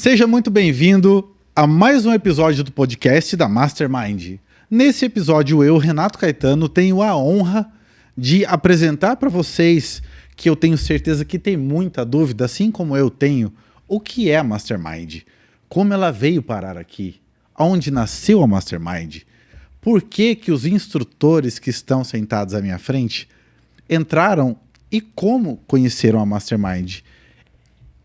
Seja muito bem-vindo a mais um episódio do podcast da Mastermind. Nesse episódio, eu, Renato Caetano, tenho a honra de apresentar para vocês, que eu tenho certeza que tem muita dúvida, assim como eu tenho, o que é a Mastermind, como ela veio parar aqui, onde nasceu a Mastermind, por que os instrutores que estão sentados à minha frente entraram e como conheceram a Mastermind.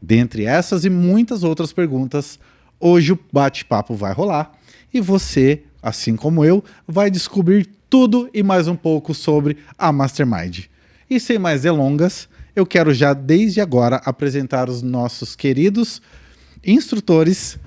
Dentre essas e muitas outras perguntas, hoje o bate-papo vai rolar e você, assim como eu, vai descobrir tudo e mais um pouco sobre a Mastermind. E sem mais delongas, eu quero já desde agora apresentar os nossos queridos instrutores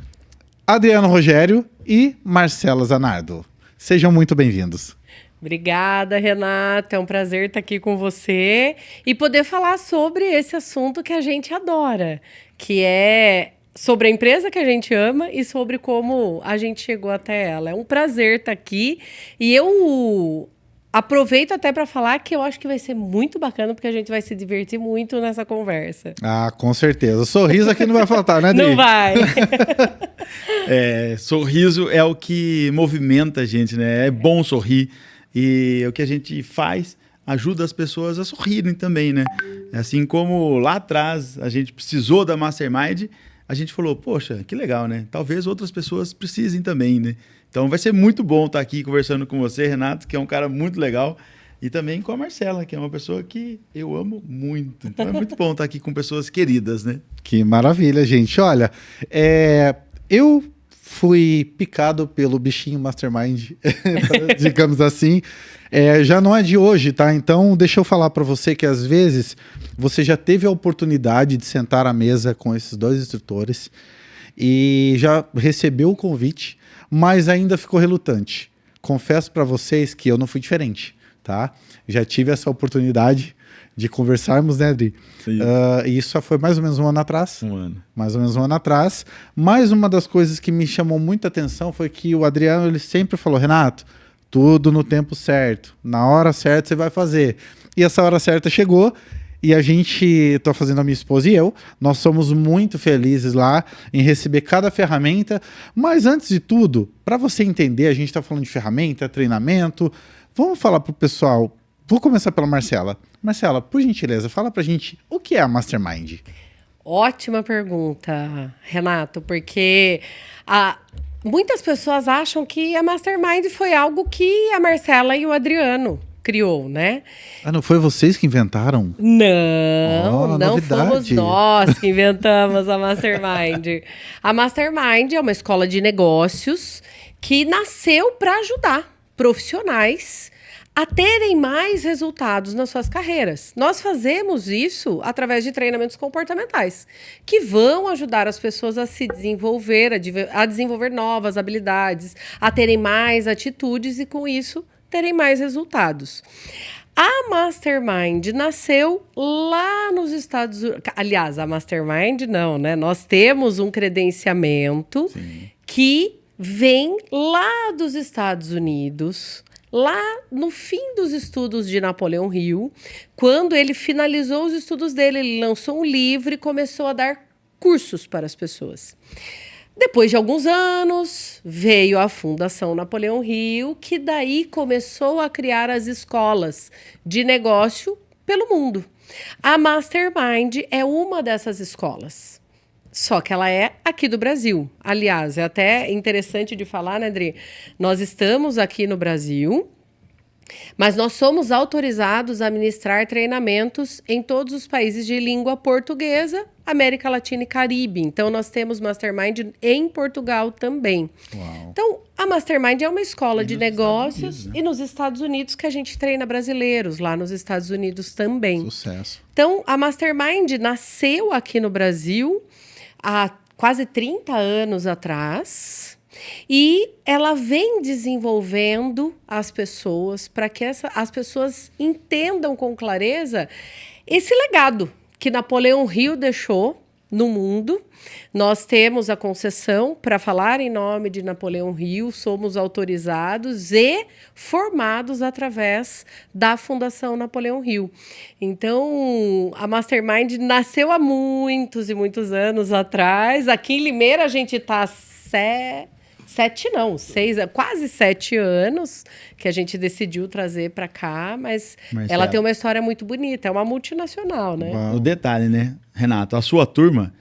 Adriano Rogério e Marcela Zanardo. Sejam muito bem-vindos. Obrigada, Renata. É um prazer estar aqui com você e poder falar sobre esse assunto que a gente adora, que é sobre a empresa que a gente ama e sobre como a gente chegou até ela. É um prazer estar aqui e eu aproveito até para falar que eu acho que vai ser muito bacana porque a gente vai se divertir muito nessa conversa. Ah, com certeza. O sorriso aqui não vai faltar, né, Adri? Não vai. Sorriso é o que movimenta a gente, né? É bom sorrir. E o que a gente faz ajuda as pessoas a sorrirem também, né? Assim como lá atrás a gente precisou da Mastermind, a gente falou, poxa, que legal, né? Talvez outras pessoas precisem também, né? Então vai ser muito bom estar aqui conversando com você, Renato, que é um cara muito legal, e também com a Marcela, que é uma pessoa que eu amo muito. Então é muito bom estar aqui com pessoas queridas, né? Que maravilha, gente. Olha, eu fui picado pelo bichinho Mastermind, digamos assim. Já não é de hoje, tá? Então, deixa eu falar para você que às vezes você já teve a oportunidade de sentar à mesa com esses dois instrutores e já recebeu o convite, mas ainda ficou relutante. Confesso para vocês que eu não fui diferente, tá? Já tive essa oportunidade de conversarmos, né, Adri? Isso foi mais ou menos um ano atrás. Mais ou menos um ano atrás. Mas uma das coisas que me chamou muita atenção foi que o Adriano, ele sempre falou, Renato, tudo no tempo certo. Na hora certa você vai fazer. E essa hora certa chegou e a gente, tô fazendo a minha esposa e eu, nós somos muito felizes lá em receber cada ferramenta. Mas antes de tudo, para você entender, a gente está falando de ferramenta, treinamento. Vamos falar pro pessoal. Vou começar pela Marcela. Marcela, por gentileza, fala pra gente o que é a Mastermind. Ótima pergunta, Renato, porque muitas pessoas acham que a Mastermind foi algo que a Marcela e o Adriano criou, né? Ah, não foi vocês que inventaram? Não, não novidade. fomos nós que inventamos a Mastermind. A Mastermind é uma escola de negócios que nasceu para ajudar profissionais a terem mais resultados nas suas carreiras. Nós fazemos isso através de treinamentos comportamentais, que vão ajudar as pessoas a se desenvolver, a desenvolver novas habilidades, a terem mais atitudes e, com isso, terem mais resultados. A Mastermind nasceu lá nos Estados Unidos. Aliás, a Mastermind não, né? Nós temos um credenciamento que vem lá dos Estados Unidos, lá no fim dos estudos de Napoleão Hill, quando ele finalizou os estudos dele, ele lançou um livro e começou a dar cursos para as pessoas. Depois de alguns anos, veio a Fundação Napoleão Hill, que daí começou a criar as escolas de negócio pelo mundo. A Mastermind é uma dessas escolas. Só que ela é aqui do Brasil. Aliás, é até interessante de falar, né, Adri? Nós estamos aqui no Brasil, mas nós somos autorizados a ministrar treinamentos em todos os países de língua portuguesa, América Latina e Caribe. Então, nós temos Mastermind em Portugal também. Uau. Então, a Mastermind é uma escola de negócios, né? E nos Estados Unidos que a gente treina brasileiros, lá nos Estados Unidos também. Sucesso. Então, a Mastermind nasceu aqui no Brasil há quase 30 anos atrás e ela vem desenvolvendo as pessoas para que as pessoas entendam com clareza esse legado que Napoleão Hill deixou no mundo. Nós temos a concessão para falar em nome de Napoleão Hill, somos autorizados e formados através da Fundação Napoleão Hill. Então, a Mastermind nasceu há muitos e muitos anos atrás. Aqui em Limeira a gente está quase 7 anos que a gente decidiu trazer para cá, mas ela tem uma história muito bonita, é uma multinacional, né? O detalhe, né, Renato? A sua turma,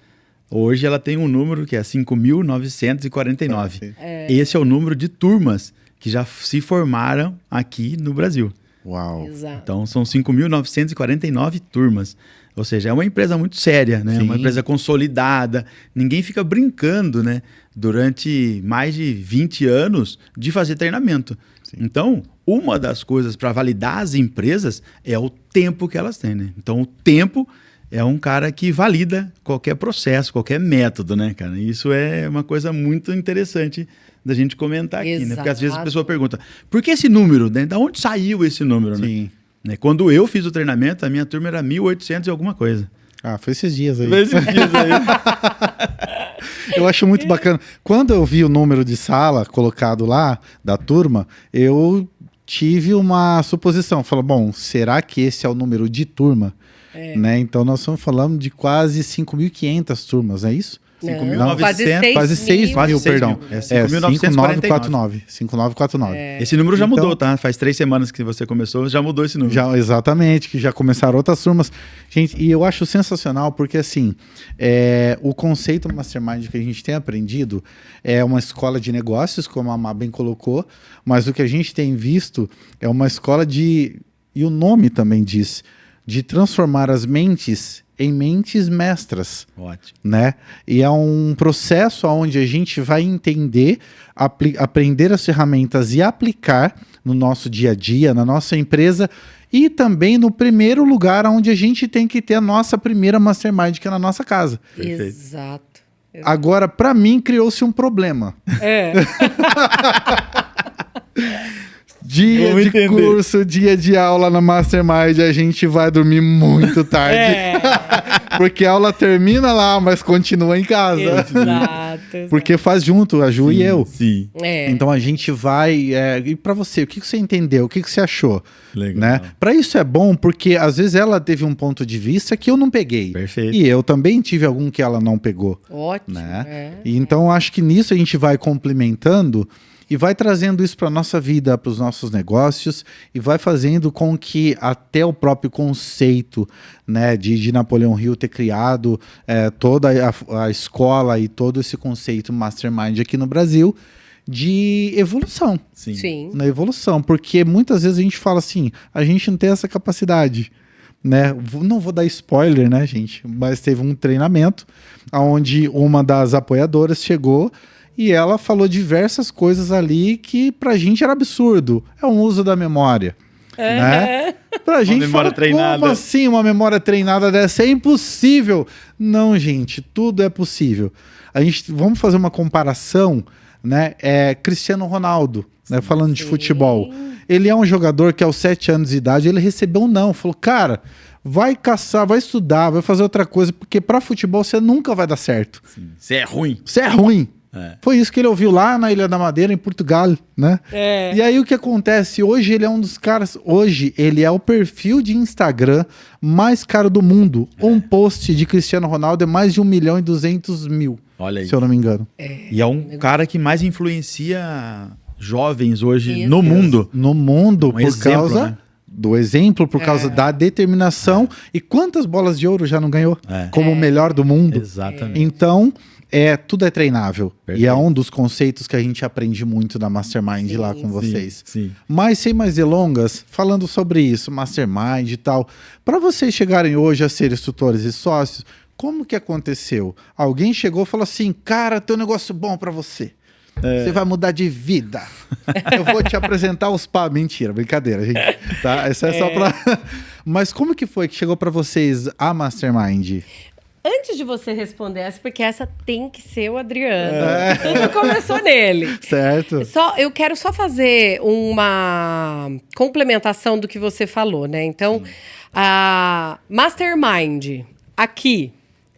hoje ela tem um número que é 5.949. Esse é o número de turmas que já se formaram aqui no Brasil. Uau! Exato. Então, são 5.949 turmas. Ou seja, é uma empresa muito séria, né? Sim. Uma empresa consolidada. Ninguém fica brincando, né? Durante mais de 20 anos de fazer treinamento. Sim. Então, uma das coisas para validar as empresas é o tempo que elas têm, né? Então, o tempo é um cara que valida qualquer processo, qualquer método, né, cara? Isso é uma coisa muito interessante da gente comentar aqui, né? Porque às vezes a pessoa pergunta, por que esse número, né? Da onde saiu esse número, Sim. né? Quando eu fiz o treinamento, a minha turma era 1.800 e alguma coisa. Ah, foi esses dias aí. Foi esses dias aí. Eu acho muito bacana. Quando eu vi o número de sala colocado lá, da turma, eu tive uma suposição. Falei, bom, será que esse é o número de turma? Né? Então nós estamos falando de quase 5.500 turmas, é isso? 5.900, quase 6 mil, perdão. É 5.949. 5.949. Esse número já Então, mudou, tá? Faz 3 semanas que você começou, já mudou esse número. Já, exatamente, que já começaram outras turmas. Gente, e eu acho sensacional porque, assim, o conceito Mastermind que a gente tem aprendido é uma escola de negócios, como a Má bem colocou, mas o que a gente tem visto é uma escola de, e o nome também diz, de transformar as mentes em mentes mestras. Ótimo. Né? E é um processo onde a gente vai entender, aprender as ferramentas e aplicar no nosso dia a dia, na nossa empresa e também no primeiro lugar onde a gente tem que ter a nossa primeira Mastermind, que é na nossa casa. Perfeito. Exato. Agora, para mim, criou-se um problema. Dia Vamos de entender. curso, dia de aula na Mastermind, a gente vai dormir muito tarde. Porque a aula termina lá, mas continua em casa. Exato. Porque faz junto, a Ju e eu. Sim. Então a gente vai... e para você, o que você entendeu? O que você achou? Legal. Né? Para isso é bom, porque às vezes ela teve um ponto de vista que eu não peguei. Perfeito. E eu também tive algum que ela não pegou. Ótimo. Né? E então acho que nisso a gente vai complementando e vai trazendo isso para a nossa vida, para os nossos negócios, e vai fazendo com que até o próprio conceito, né, de Napoleão Hill ter criado toda a escola e todo esse conceito Mastermind aqui no Brasil, de evolução. Sim. Na evolução, porque muitas vezes a gente fala assim, a gente não tem essa capacidade. Né? Não vou dar spoiler, né, gente? Mas teve um treinamento onde uma das apoiadoras chegou e ela falou diversas coisas ali que pra gente era absurdo. É um uso da memória. Né? Pra gente memória fala, treinada. como assim uma memória treinada dessa? É impossível. Não, gente, tudo é possível. Vamos fazer uma comparação, né? Cristiano Ronaldo, né? Falando de futebol. Ele é um jogador que aos 7 anos de idade, ele recebeu um não. Falou, cara, vai caçar, vai estudar, vai fazer outra coisa, porque pra futebol você nunca vai dar certo. Você é ruim. Você é ruim. Foi isso que ele ouviu lá na Ilha da Madeira, em Portugal, né? E aí o que acontece? Hoje ele é um dos caras... Hoje ele é o perfil de Instagram mais caro do mundo. Um post de Cristiano Ronaldo é mais de 1.200.000. Olha aí. Se eu não me engano. E é um cara que mais influencia jovens hoje Isso. no mundo. No mundo, por exemplo, causa... né? Do exemplo, por causa da determinação. E quantas bolas de ouro já não ganhou? Como o melhor do mundo. Exatamente. Então... tudo é treinável. Perfeito. E é um dos conceitos que a gente aprende muito na Mastermind lá com vocês. Sim. Mas sem mais delongas, falando sobre isso, Mastermind e tal, para vocês chegarem hoje a ser instrutores e sócios, como que aconteceu? Alguém chegou e falou assim, cara, tem um negócio bom para você. Você vai mudar de vida. Eu vou te apresentar os Mentira, brincadeira, gente. Tá? Isso é só pra... Mas como que foi que chegou para vocês a Mastermind? Antes de você responder essa, porque essa tem que ser o Adriano. Tudo começou nele. Certo. Eu quero só fazer uma complementação do que você falou, né? Então, a Mastermind aqui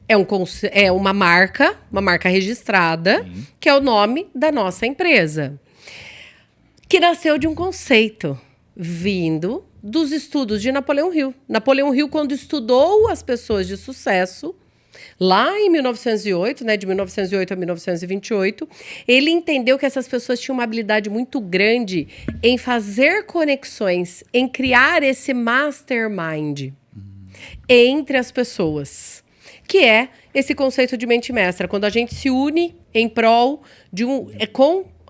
É uma marca registrada, que é o nome da nossa empresa, que nasceu de um conceito vindo dos estudos de Napoleão Hill. Napoleão Hill, quando estudou as pessoas de sucesso, lá em 1908, né, de 1908 a 1928, ele entendeu que essas pessoas tinham uma habilidade muito grande em fazer conexões, em criar esse mastermind entre as pessoas, que é esse conceito de mente mestra, quando a gente se une em prol de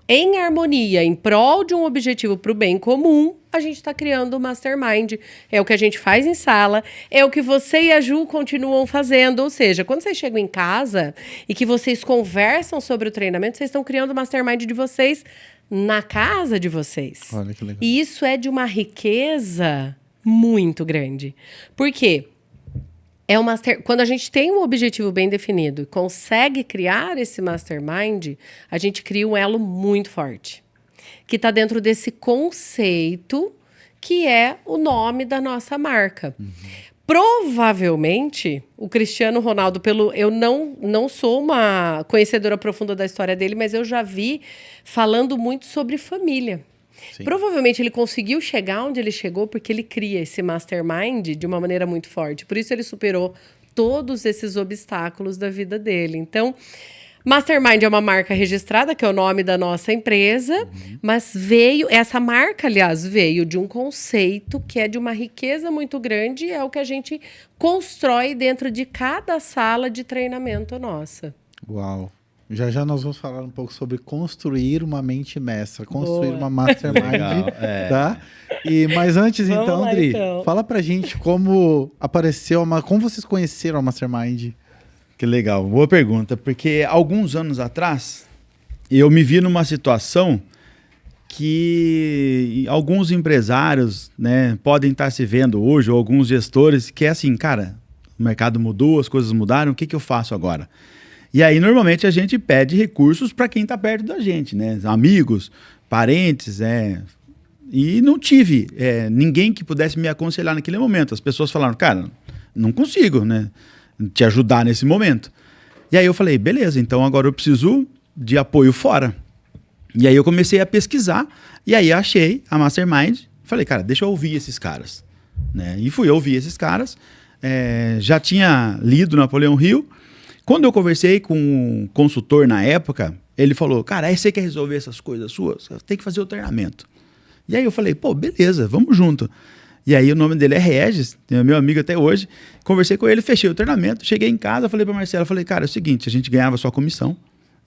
em harmonia, em prol de um objetivo para o bem comum, a gente está criando o mastermind. É o que a gente faz em sala, é o que você e a Ju continuam fazendo. Ou seja, quando vocês chegam em casa e que vocês conversam sobre o treinamento, vocês estão criando o mastermind de vocês na casa de vocês. Olha que legal. E isso é de uma riqueza muito grande. Por quê? Quando a gente tem um objetivo bem definido e consegue criar esse mastermind, a gente cria um elo muito forte, que está dentro desse conceito que é o nome da nossa marca. Provavelmente, o Cristiano Ronaldo, eu não sou uma conhecedora profunda da história dele, mas eu já vi falando muito sobre família. Sim. Provavelmente ele conseguiu chegar onde ele chegou porque ele cria esse mastermind de uma maneira muito forte. Por isso ele superou todos esses obstáculos da vida dele. Então, Mastermind é uma marca registrada, que é o nome da nossa empresa, mas essa marca, aliás, veio de um conceito que é de uma riqueza muito grande, é o que a gente constrói dentro de cada sala de treinamento nossa. Uau! Já já nós vamos falar um pouco sobre construir uma mente mestra, construir uma mastermind, tá? Mas antes, então, Andri, fala pra gente como como vocês conheceram a Mastermind. Que legal, boa pergunta, porque alguns anos atrás eu me vi numa situação que alguns empresários, né, podem estar se vendo hoje, ou alguns gestores, que é assim, cara, o mercado mudou, as coisas mudaram, o que eu faço agora? E aí, normalmente, a gente pede recursos para quem está perto da gente, né? Amigos, parentes, E não tive ninguém que pudesse me aconselhar naquele momento. As pessoas falaram, cara, não consigo, né, te ajudar nesse momento. E aí eu falei, beleza, então agora eu preciso de apoio fora. E aí eu comecei a pesquisar, e aí achei a Mastermind. Falei, cara, deixa eu ouvir esses caras, né? E fui ouvir esses caras. Já tinha lido Napoleão Hill. Quando eu conversei com um consultor na época, ele falou, cara, aí você quer resolver essas coisas suas? Tem que fazer o treinamento. E aí eu falei, pô, beleza, vamos junto. E aí o nome dele é Regis, é meu amigo até hoje. Conversei com ele, fechei o treinamento, cheguei em casa, falei pra Marcela, cara, é o seguinte, a gente ganhava só comissão.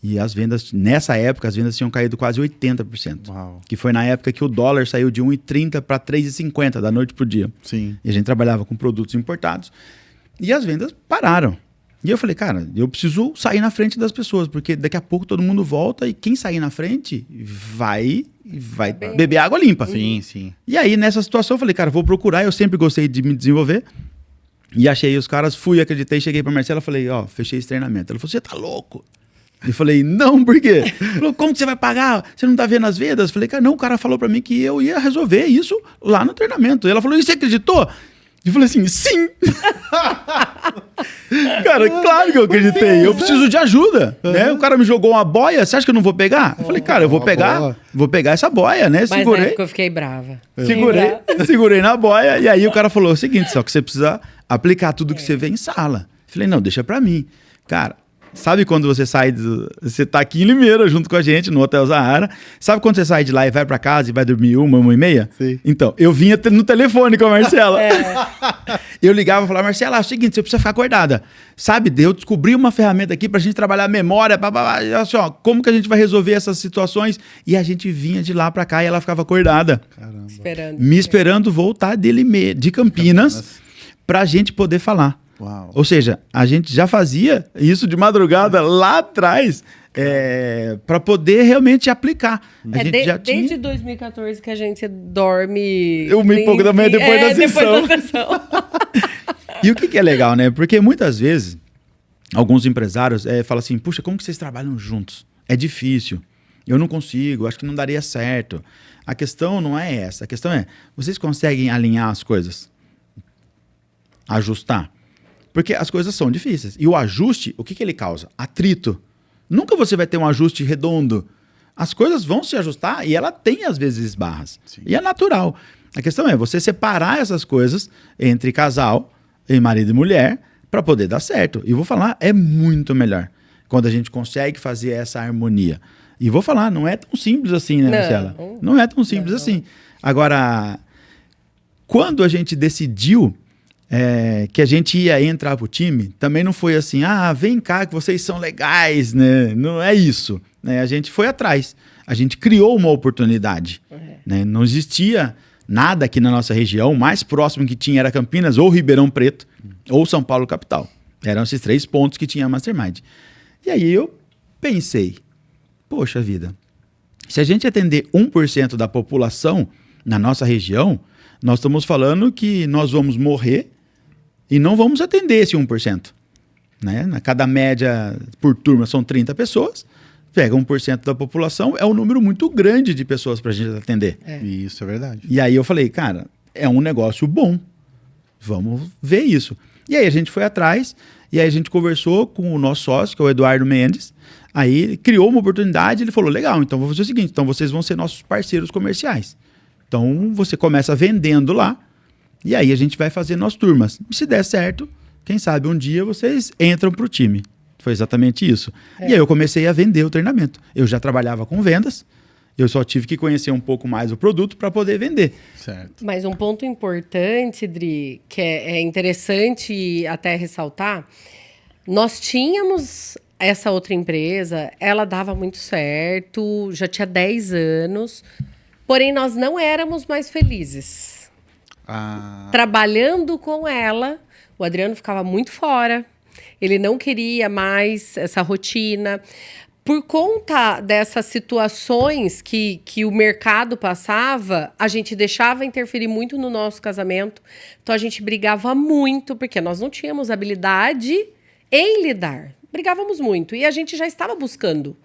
E as vendas, nessa época, as vendas tinham caído quase 80%. Uau. Que foi na época que o dólar saiu de 1,30 para 3,50 da noite pro dia. Sim. E a gente trabalhava com produtos importados. E as vendas pararam. E eu falei, cara, eu preciso sair na frente das pessoas, porque daqui a pouco todo mundo volta e quem sair na frente vai beber água limpa. Sim, sim. E aí, nessa situação, eu falei, cara, vou procurar, eu sempre gostei de me desenvolver. E achei os caras, acreditei, cheguei pra Marcela, falei, fechei esse treinamento. Ela falou, você tá louco? Eu falei, não, por quê? Ela falou, como que você vai pagar? Você não tá vendo as vendas? Eu falei, cara, não, o cara falou pra mim que eu ia resolver isso lá no treinamento. E ela falou, e você acreditou? Eu falei assim, sim! Cara, claro que eu acreditei. Eu preciso de ajuda, né? O cara me jogou uma boia, você acha que eu não vou pegar? Eu falei, cara, eu vou pegar essa boia, né? Mas segurei. Na época eu fiquei brava. Segurei na boia. E aí o cara falou o seguinte, só que você precisa aplicar tudo que você vê em sala. Eu falei, não, deixa pra mim. Cara, sabe quando você sai, você tá aqui em Limeira junto com a gente no Hotel Zahara, sabe quando você sai de lá e vai pra casa e vai dormir 1h30? Sim. Então, eu vinha no telefone com a Marcela. Eu ligava e falava, Marcela, é o seguinte, você precisa ficar acordada. Sabe, eu descobri uma ferramenta aqui pra gente trabalhar a memória, assim, como que a gente vai resolver essas situações? E a gente vinha de lá pra cá e ela ficava acordada. Caramba. Me esperando voltar de Campinas pra gente poder falar. Uau. Ou seja, a gente já fazia isso de madrugada lá atrás para poder realmente aplicar. Desde 2014 que a gente dorme... 1h30 da manhã depois da sessão. E o que é legal, né? Porque muitas vezes alguns empresários falam assim, puxa, como que vocês trabalham juntos? É difícil, eu não consigo, acho que não daria certo. A questão não é essa, a questão é, vocês conseguem alinhar as coisas? Ajustar? Porque as coisas são difíceis. E o ajuste, o que ele causa? Atrito. Nunca você vai ter um ajuste redondo. As coisas vão se ajustar e ela tem, às vezes, barras. Sim. E é natural. A questão é você separar essas coisas entre casal, em marido e mulher, para poder dar certo. E vou falar, é muito melhor quando a gente consegue fazer essa harmonia. E vou falar, não é tão simples assim, né, Marcela? Não é tão simples assim. Agora, quando a gente decidiu que a gente ia entrar pro time, também não foi assim, vem cá que vocês são legais, né? Não é isso. Né? A gente foi atrás. A gente criou uma oportunidade. Né? Não existia nada aqui na nossa região. O mais próximo que tinha era Campinas ou Ribeirão Preto ou São Paulo capital. Eram esses 3 pontos que tinha a Mastermind. E aí eu pensei, poxa vida, se a gente atender 1% da população na nossa região, nós estamos falando que nós vamos morrer e não vamos atender esse 1%. Né? Na cada média por turma são 30 pessoas, pega 1% da população, é um número muito grande de pessoas para a gente atender. Isso é verdade. E aí eu falei, cara, é um negócio bom, vamos ver isso. E aí a gente foi atrás, e aí a gente conversou com o nosso sócio, que é o Eduardo Mendes, aí ele criou uma oportunidade, ele falou, legal, então vou fazer o seguinte, então vocês vão ser nossos parceiros comerciais. Então você começa vendendo lá, e aí a gente vai fazer nas turmas. E se der certo, quem sabe um dia vocês entram para o time. Foi exatamente isso. E aí eu comecei a vender o treinamento. Eu já trabalhava com vendas, eu só tive que conhecer um pouco mais o produto para poder vender. Certo. Mas um ponto importante, Dri, que é interessante até ressaltar, nós tínhamos essa outra empresa, ela dava muito certo, já tinha 10 anos, porém nós não éramos mais felizes. Trabalhando com ela, o Adriano ficava muito fora, ele não queria mais essa rotina. Por conta dessas situações que o mercado passava, a gente deixava interferir muito no nosso casamento. Então, a gente brigava muito, porque nós não tínhamos habilidade em lidar. Brigávamos muito. E a gente já estava buscando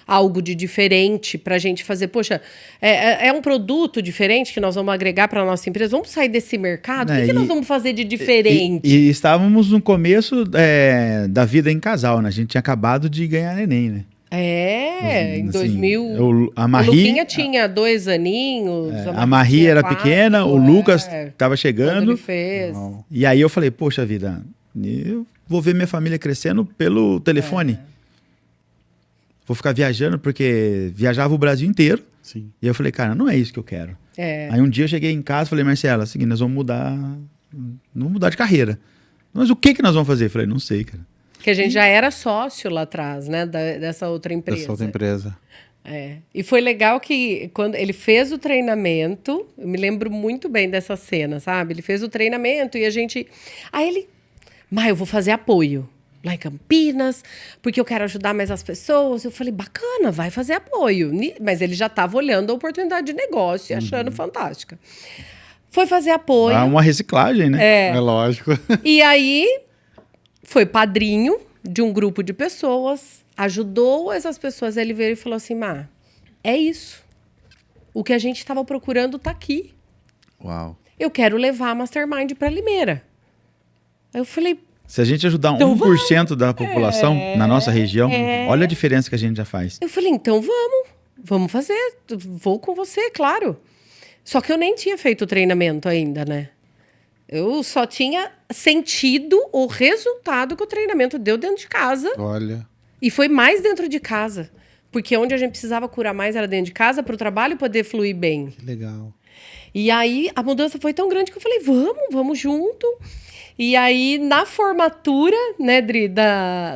algo de diferente para a gente fazer. Poxa, é um produto diferente que nós vamos agregar para a nossa empresa? Vamos sair desse mercado? O que nós vamos fazer de diferente? E estávamos no começo da vida em casal, né? A gente tinha acabado de ganhar neném, né? Em 2000, a Marie, o Luquinha tinha 2 aninhos. A Marie era 4, pequena, o Lucas estava chegando. Ele fez. E aí eu falei, poxa vida, eu vou ver minha família crescendo pelo telefone. Vou ficar viajando, porque viajava o Brasil inteiro. Sim. E eu falei, cara, não é isso que eu quero. Aí um dia eu cheguei em casa e falei, Marcela, seguinte, nós vamos mudar de carreira. Mas o que nós vamos fazer? Eu falei, não sei, cara. Que a gente já era sócio lá atrás, né? Dessa outra empresa. Dessa outra empresa. E foi legal que quando ele fez o treinamento, eu me lembro muito bem dessa cena, sabe? Ele fez o treinamento e a gente... Aí ele... eu vou fazer apoio lá em Campinas, porque eu quero ajudar mais as pessoas. Eu falei, bacana, vai fazer apoio. Mas ele já estava olhando a oportunidade de negócio e achando fantástica. Foi fazer apoio. Uma reciclagem, né? É lógico. E aí... foi padrinho de um grupo de pessoas, ajudou essas pessoas. Ele veio e falou assim, é isso. O que a gente estava procurando está aqui. Uau. Eu quero levar a Mastermind para Limeira. Aí eu falei... Se a gente ajudar então 1% da população na nossa região, olha a diferença que a gente já faz. Eu falei, então vamos fazer. Vou com você, claro. Só que eu nem tinha feito o treinamento ainda, né? Eu só tinha sentido o resultado que o treinamento deu dentro de casa. Olha. E foi mais dentro de casa. Porque onde a gente precisava curar mais era dentro de casa, para o trabalho poder fluir bem. Que legal. E aí, a mudança foi tão grande que eu falei, vamos junto. E aí, na formatura, né, Dri,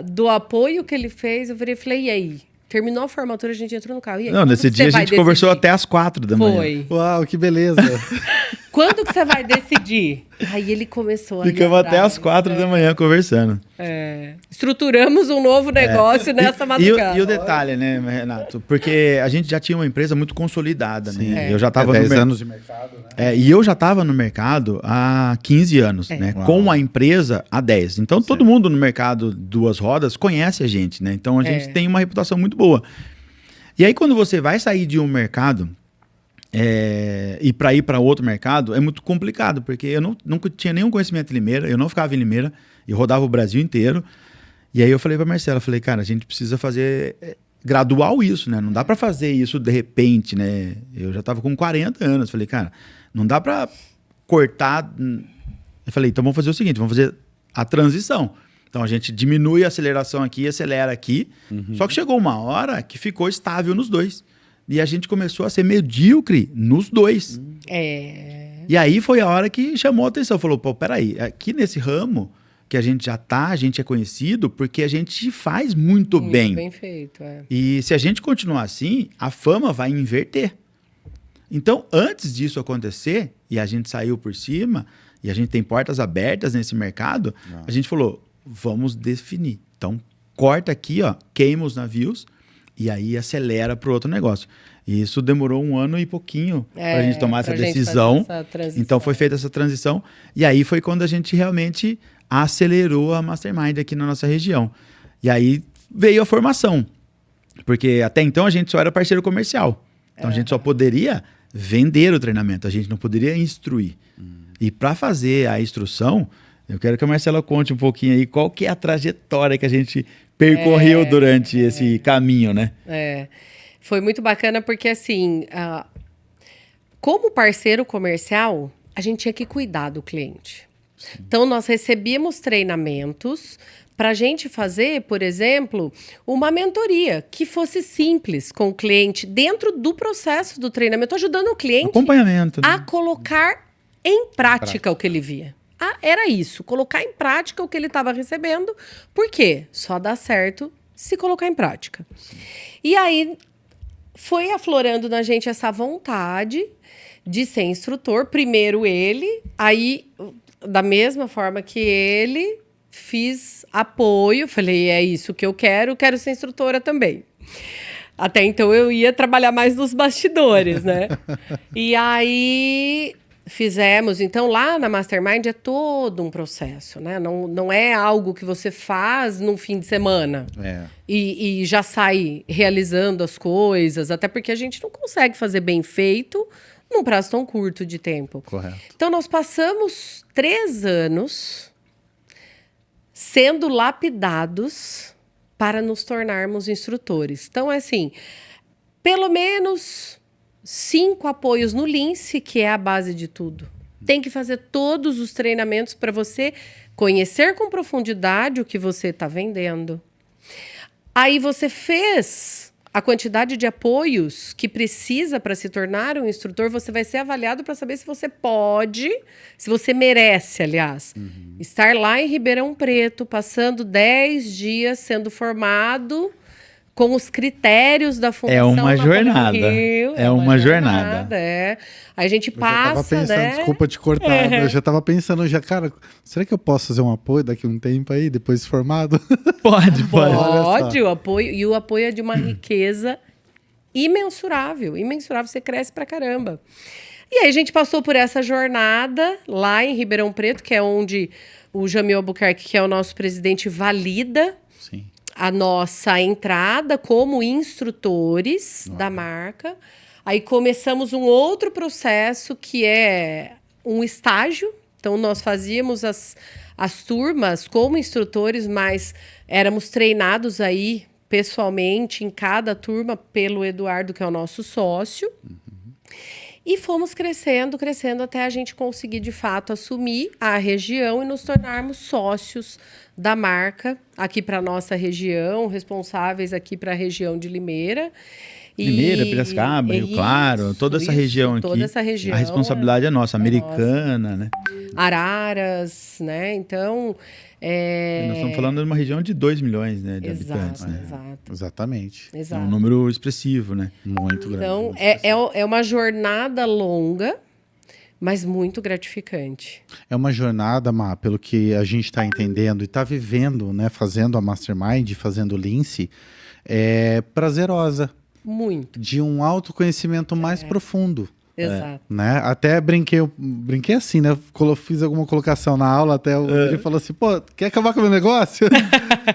do apoio que ele fez, eu virei e falei, e aí? Terminou a formatura, a gente entrou no carro. E aí, não, nesse dia a gente conversou até às 4 da manhã. Foi. Uau, que beleza. Quando que você vai decidir? Aí ele começou a Ficamos até às 4 da manhã conversando. Estruturamos um novo negócio nessa madrugada. E o detalhe, né, Renato? Porque a gente já tinha uma empresa muito consolidada, né? Eu já estava 10 anos de mercado, né? E eu já estava no mercado há 15 anos, né? Uau. Com a empresa há 10. Então, todo mundo no mercado duas rodas conhece a gente, né? Então, a gente tem uma reputação muito boa. E aí, quando você vai sair de um mercado... e para ir para outro mercado é muito complicado, porque eu nunca tinha nenhum conhecimento de Limeira, eu não ficava em Limeira, E rodava o Brasil inteiro. E aí eu falei pra Marcela, falei, cara, a gente precisa fazer gradual isso, né? Não dá pra fazer isso de repente, né? Eu já tava com 40 anos. Falei, cara, não dá pra cortar. Eu falei, então vamos fazer o seguinte, vamos fazer a transição. Então a gente diminui a aceleração aqui e acelera aqui. Só que chegou uma hora que ficou estável nos dois. E a gente começou a ser medíocre nos dois. E aí foi a hora que chamou a atenção. Falou, pô, peraí, aqui nesse ramo que a gente já tá, a gente é conhecido porque a gente faz muito bem. Muito bem feito, E se a gente continuar assim, a fama vai inverter. Então, antes disso acontecer, e a gente saiu por cima, e a gente tem portas abertas nesse mercado, a gente falou, vamos definir. Então, corta aqui, ó, queima os navios, e aí acelera para o outro negócio. E isso demorou 1 ano e pouquinho para a gente tomar essa decisão. Então, foi feita essa transição, e aí foi quando a gente realmente acelerou a Mastermind aqui na nossa região. E aí veio a formação, porque até então a gente só era parceiro comercial. Então, a gente só poderia vender o treinamento, a gente não poderia instruir. E para fazer a instrução, eu quero que a Marcela conte um pouquinho aí qual que é a trajetória que a gente percorreu durante esse caminho, né? Foi muito bacana porque, assim, como parceiro comercial, a gente tinha que cuidar do cliente. Sim. Então, nós recebíamos treinamentos para a gente fazer, por exemplo, uma mentoria que fosse simples com o cliente dentro do processo do treinamento, ajudando o cliente acompanhamento, né? A colocar em prática o que ele via. Era isso, colocar em prática o que ele estava recebendo. Por quê? Só dá certo se colocar em prática. Sim. E aí foi aflorando na gente essa vontade de ser instrutor. Primeiro ele, aí da mesma forma que ele, fiz apoio, falei, é isso que eu quero ser instrutora também. Até então eu ia trabalhar mais nos bastidores, né? E aí fizemos, então lá na Mastermind é todo um processo, né? Não é algo que você faz num fim de semana e já sai realizando as coisas, até porque a gente não consegue fazer bem feito num prazo tão curto de tempo. Correto. Então nós passamos 3 anos sendo lapidados para nos tornarmos instrutores. Então, assim, pelo menos 5 apoios no Lince, que é a base de tudo. Tem que fazer todos os treinamentos para você conhecer com profundidade o que você está vendendo. Aí você fez a quantidade de apoios que precisa para se tornar um instrutor, você vai ser avaliado para saber se você pode, se você merece, aliás, estar lá em Ribeirão Preto, passando 10 dias sendo formado com os critérios da fundação. É uma jornada. Rio, é uma jornada. Aí a gente passa, eu já tava pensando, né? Desculpa te cortar, eu já tava pensando, cara, será que eu posso fazer um apoio daqui a um tempo aí, depois de formado? Pode. Pode, o apoio. E o apoio é de uma riqueza imensurável. Você cresce pra caramba. E aí a gente passou por essa jornada lá em Ribeirão Preto, que é onde o Jamil Albuquerque, que é o nosso presidente, valida a nossa entrada como instrutores da marca. Aí começamos um outro processo que é um estágio. Então, nós fazíamos as turmas como instrutores, mas éramos treinados aí pessoalmente em cada turma pelo Eduardo, que é o nosso sócio. E fomos crescendo até a gente conseguir, de fato, assumir a região e nos tornarmos sócios da marca aqui para a nossa região, responsáveis aqui para a região de Limeira. Limeira, Piracicaba, Rio Claro, toda essa região aqui. Toda essa região. A responsabilidade é nossa, Americana, né? Araras, né? Então... Nós estamos falando de uma região de 2 milhões, né, de habitantes, né? Exatamente. É um número expressivo, né? Muito grande. Então, é uma jornada longa, mas muito gratificante. É uma jornada, Má, pelo que a gente está entendendo e está vivendo, né? Fazendo a Mastermind, fazendo o Lince, prazerosa. Muito. De um autoconhecimento mais profundo. Exato. Né? Até brinquei assim, né? Fiz alguma colocação na aula, até o Rodrigo falou assim, pô, quer acabar com o meu negócio?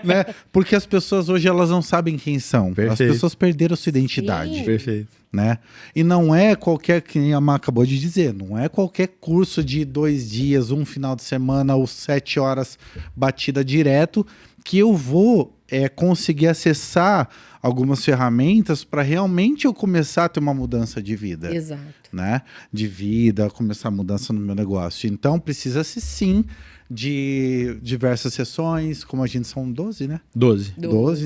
Né? Porque as pessoas hoje, elas não sabem quem são. Perfeito. As pessoas perderam sua identidade. Sim. Perfeito. Né? E não é qualquer, que a Má acabou de dizer, não é qualquer curso de 2 dias, um final de semana ou 7 horas batida direto que eu vou conseguir acessar algumas ferramentas para realmente eu começar a ter uma mudança de vida. Exato. Né? De vida, começar a mudança no meu negócio. Então, precisa-se sim de diversas sessões, como a gente são 12, né? 12,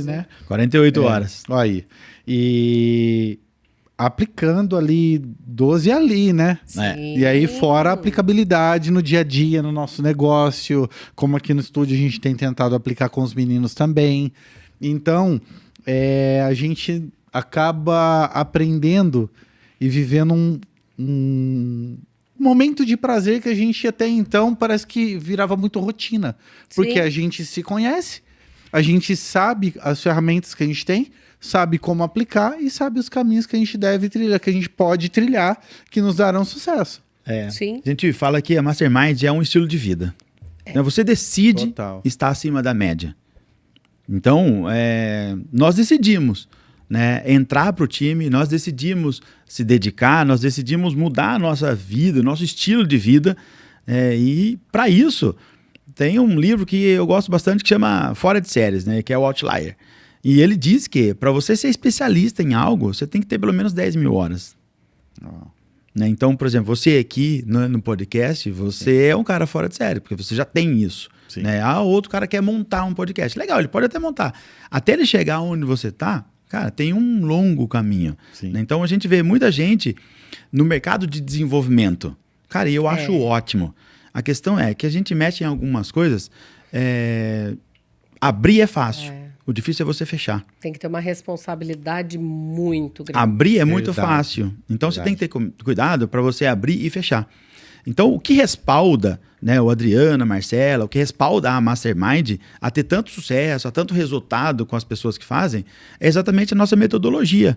né? 48 horas. Olha aí. E aplicando ali 12 ali, né? Sim. E aí, fora a aplicabilidade no dia a dia, no nosso negócio, como aqui no estúdio a gente tem tentado aplicar com os meninos também. Então, a gente acaba aprendendo e vivendo um momento de prazer que a gente até então parece que virava muito rotina. Porque Sim. a gente se conhece, a gente sabe as ferramentas que a gente tem, sabe como aplicar e sabe os caminhos que a gente deve trilhar, que a gente pode trilhar, que nos darão sucesso. Sim. A gente fala que a Mastermind é um estilo de vida. Né? Você decide Total. estar acima da média. Então, nós decidimos, né, entrar para o time, nós decidimos se dedicar, nós decidimos mudar a nossa vida, o nosso estilo de vida. E para isso, tem um livro que eu gosto bastante que chama Fora de Séries, né, que é o Outlier. E ele diz que para você ser especialista em algo, você tem que ter pelo menos 10 mil horas. Né? Então, por exemplo, você aqui no podcast, você é um cara fora de série, porque você já tem isso. Né? Outro cara quer montar um podcast. Legal, ele pode até montar. Até ele chegar onde você está, cara, tem um longo caminho. Né? Então, a gente vê muita gente no mercado de desenvolvimento. Cara, e eu acho ótimo. A questão é que a gente mexe em algumas coisas. Abrir é fácil. O difícil é você fechar. Tem que ter uma responsabilidade muito grande. Abrir é muito fácil. Então, você tem que ter cuidado para você abrir e fechar. Então, o que respalda, né, o Adriano, a Marcela, o que respalda a Mastermind a ter tanto sucesso, a tanto resultado com as pessoas que fazem, é exatamente a nossa metodologia.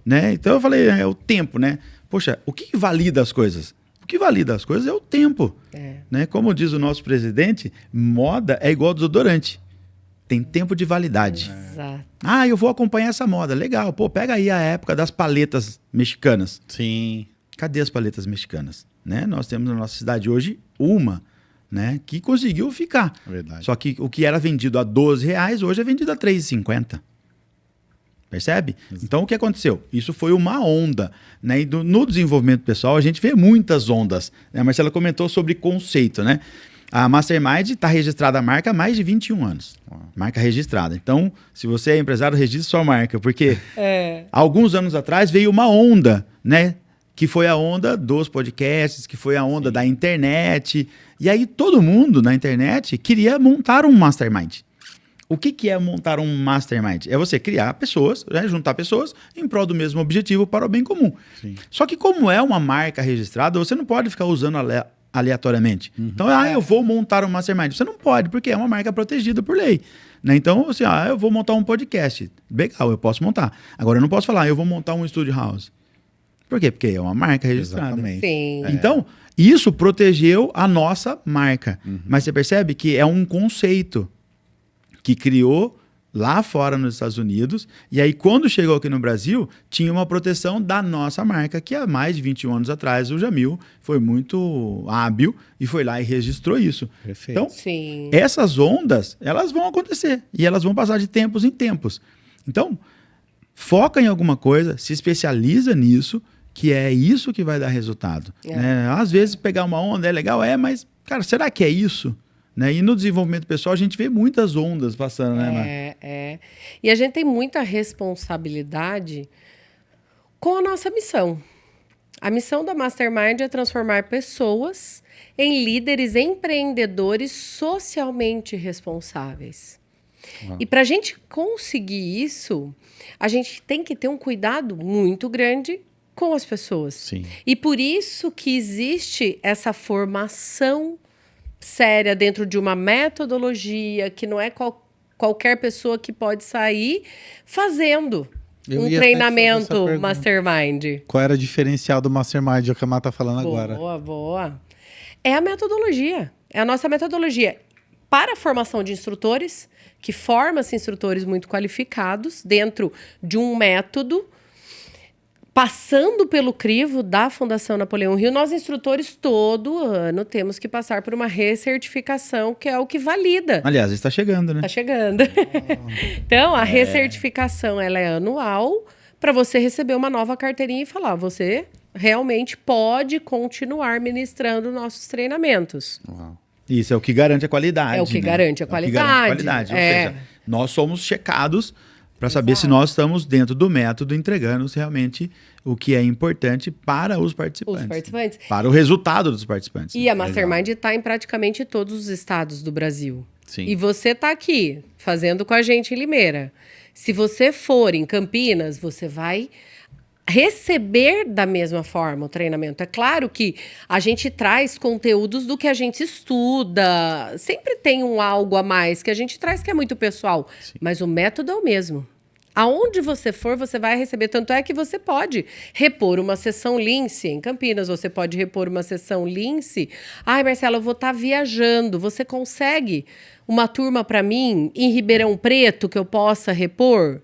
Né? Então, eu falei, é o tempo, né? Poxa, o que valida as coisas? O que valida as coisas é o tempo. Né? Como diz o nosso presidente, moda é igual desodorante. Tem tempo de validade. Exato. Eu vou acompanhar essa moda. Legal. Pô, pega aí a época das paletas mexicanas. Sim. Cadê as paletas mexicanas? Né? Nós temos na nossa cidade hoje uma, né, que conseguiu ficar. Verdade. Só que o que era vendido a R$12, hoje é vendido a R$3,50. Percebe? Exato. Então, o que aconteceu? Isso foi uma onda. Né? E no desenvolvimento pessoal, a gente vê muitas ondas. A Marcela comentou sobre conceito, né? A Mastermind está registrada a marca há mais de 21 anos. Marca registrada. Então, se você é empresário, registre sua marca. Porque alguns anos atrás veio uma onda, né? Que foi a onda dos podcasts, que foi a onda da internet. E aí todo mundo na internet queria montar um Mastermind. O que é montar um Mastermind? É você criar pessoas, né? Juntar pessoas em prol do mesmo objetivo para o bem comum. Sim. Só que como é uma marca registrada, você não pode ficar usando aleatoriamente. Então, eu vou montar um Mastermind. Você não pode, porque é uma marca protegida por lei. Né? Então, assim, eu vou montar um podcast. Legal, eu posso montar. Agora, eu não posso falar, eu vou montar um Studio House. Por quê? Porque é uma marca registrada. Exatamente. Sim. Então, isso protegeu a nossa marca. Mas você percebe que é um conceito que criou lá fora nos Estados Unidos, e aí quando chegou aqui no Brasil, tinha uma proteção da nossa marca, que há mais de 21 anos atrás o Jamil foi muito hábil e foi lá e registrou isso. Perfeito. Então, Sim. essas ondas, elas vão acontecer, e elas vão passar de tempos em tempos. Então, foca em alguma coisa, se especializa nisso, que é isso que vai dar resultado. Né? Às vezes pegar uma onda é legal, mas, cara, será que é isso? Né? E no desenvolvimento pessoal a gente vê muitas ondas passando, né, Mar? E a gente tem muita responsabilidade com a nossa missão. A missão da Mastermind é transformar pessoas em líderes empreendedores socialmente responsáveis. E para a gente conseguir isso, a gente tem que ter um cuidado muito grande com as pessoas. Sim. E por isso que existe essa formação séria dentro de uma metodologia que não é qualquer pessoa que pode sair fazendo. Eu um ia até te fazer essa treinamento pergunta. Mastermind? Qual era o diferencial do Mastermind, é o que a Má tá falando agora? Boa, boa. É a metodologia. É a nossa metodologia para a formação de instrutores, que forma-se instrutores muito qualificados dentro de um método, passando pelo crivo da Fundação Napoleão Hill. Nós, instrutores, todo ano temos que passar por uma recertificação, que é o que valida. Aliás, está chegando, né? Tá chegando. Então, a recertificação, ela é anual para você receber uma nova carteirinha e falar, você realmente pode continuar ministrando nossos treinamentos. Uau. Isso é o que garante a qualidade. É o que né? garante a É o que garante a qualidade. qualidade. Ou É. seja, nós somos checados para saber se Exato. nós estamos dentro do método, entregando realmente o que é importante para os participantes. Os participantes. Para o resultado dos participantes. E a Mastermind está em praticamente todos os estados do Brasil. Sim. E você está aqui, fazendo com a gente em Limeira. Se você for em Campinas, você vai receber da mesma forma o treinamento. É claro que a gente traz conteúdos do que a gente estuda. Sempre tem um algo a mais que a gente traz que é muito pessoal. Sim. Mas o método é o mesmo. Aonde você for, você vai receber. Tanto é que você pode repor uma sessão Lince em Campinas. Você pode repor uma sessão Lince. Ai, Marcela, eu vou estar viajando. Você consegue uma turma para mim em Ribeirão Preto que eu possa repor?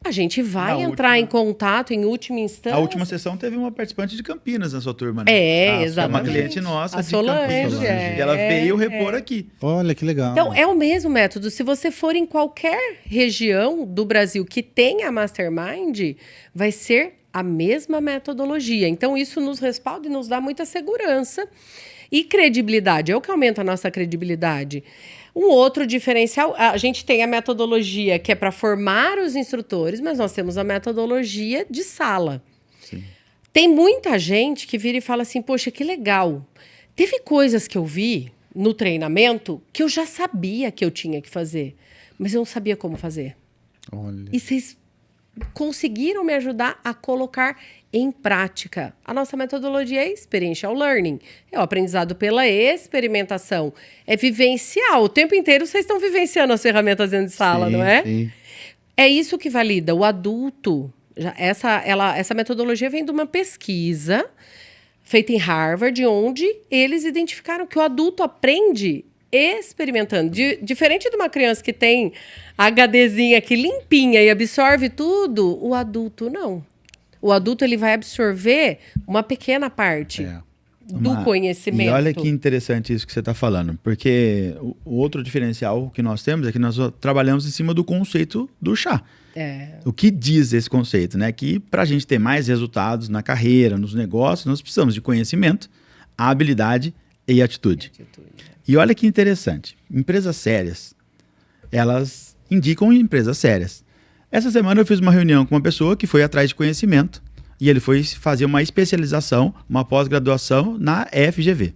A gente vai entrar em contato em última instância. A última sessão teve uma participante de Campinas na sua turma, né? Exatamente. É uma cliente nossa A de Solange, Campinas. é. E ela veio repor aqui. Olha que legal. Então, é o mesmo método. Se você for em qualquer região do Brasil que tenha Mastermind, vai ser a mesma metodologia. Então, isso nos respalda e nos dá muita segurança e credibilidade. É o que aumenta a nossa credibilidade. Um outro diferencial, a gente tem a metodologia que é para formar os instrutores, mas nós temos a metodologia de sala. Sim. Tem muita gente que vira e fala assim, poxa, que legal. Teve coisas que eu vi no treinamento que eu já sabia que eu tinha que fazer, mas eu não sabia como fazer. Olha. E vocês conseguiram me ajudar a colocar em prática. A nossa metodologia é Experiential Learning. É o aprendizado pela experimentação. É vivencial. O tempo inteiro vocês estão vivenciando as ferramentas dentro de sala, Sim, não é? sim. É isso que valida. O adulto... Essa metodologia vem de uma pesquisa feita em Harvard, onde eles identificaram que o adulto aprende experimentando. Diferente de uma criança que tem a HDzinha aqui limpinha e absorve tudo, o adulto não. O adulto ele vai absorver uma pequena parte do conhecimento. E olha que interessante isso que você está falando, porque o outro diferencial que nós temos é que nós trabalhamos em cima do conceito do chá. O que diz esse conceito, né? Que para a gente ter mais resultados na carreira, nos negócios, nós precisamos de conhecimento, habilidade e atitude. E olha que interessante, empresas sérias, elas indicam empresas sérias. Essa semana eu fiz uma reunião com uma pessoa que foi atrás de conhecimento e ele foi fazer uma especialização, uma pós-graduação na FGV.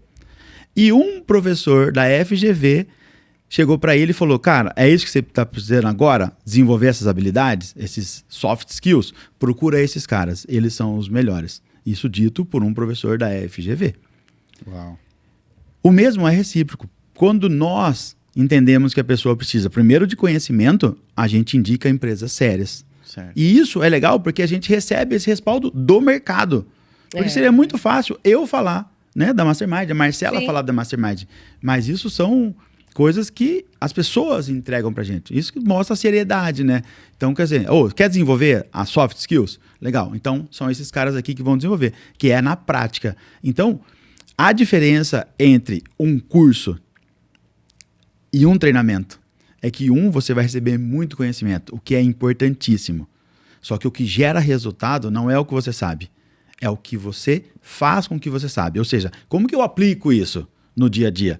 E um professor da FGV chegou para ele e falou, cara, é isso que você está precisando agora? Desenvolver essas habilidades, esses soft skills? Procura esses caras, eles são os melhores. Isso dito por um professor da FGV. Uau. O mesmo é recíproco. Quando nós entendemos que a pessoa precisa primeiro de conhecimento, a gente indica empresas sérias. Certo. E isso é legal porque a gente recebe esse respaldo do mercado. Porque seria muito fácil eu falar, né, da Mastermind, a Marcela falar da Mastermind. Mas isso são coisas que as pessoas entregam pra gente. Isso que mostra a seriedade, né? Então, quer dizer, quer desenvolver as soft skills? Legal. Então, são esses caras aqui que vão desenvolver, que é na prática. Então, a diferença entre um curso e um treinamento é que você vai receber muito conhecimento, o que é importantíssimo. Só que o que gera resultado não é o que você sabe, é o que você faz com o que você sabe. Ou seja, como que eu aplico isso no dia a dia?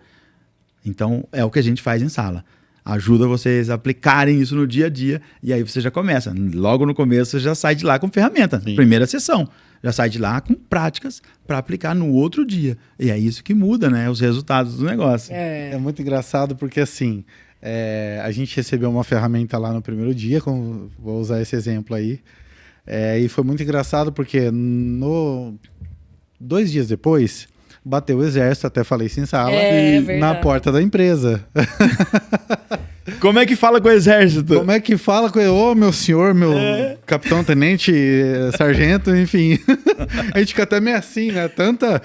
Então, é o que a gente faz em sala. Ajuda vocês a aplicarem isso no dia a dia e aí você já começa. Logo no começo, você já sai de lá com ferramenta. Sim. Primeira sessão. Já sai de lá com práticas para aplicar no outro dia. E é isso que muda, né? Os resultados do negócio. É muito engraçado porque, assim, a gente recebeu uma ferramenta lá no primeiro dia, vou usar esse exemplo aí, e foi muito engraçado porque 2 dias depois, bateu o exército, até falei isso em sala, na verdade. porta da empresa. Como é que fala com o exército? Como é que fala com ele? Ô, meu senhor, meu capitão, tenente, sargento, enfim. A gente fica até meio assim, né? Tanta...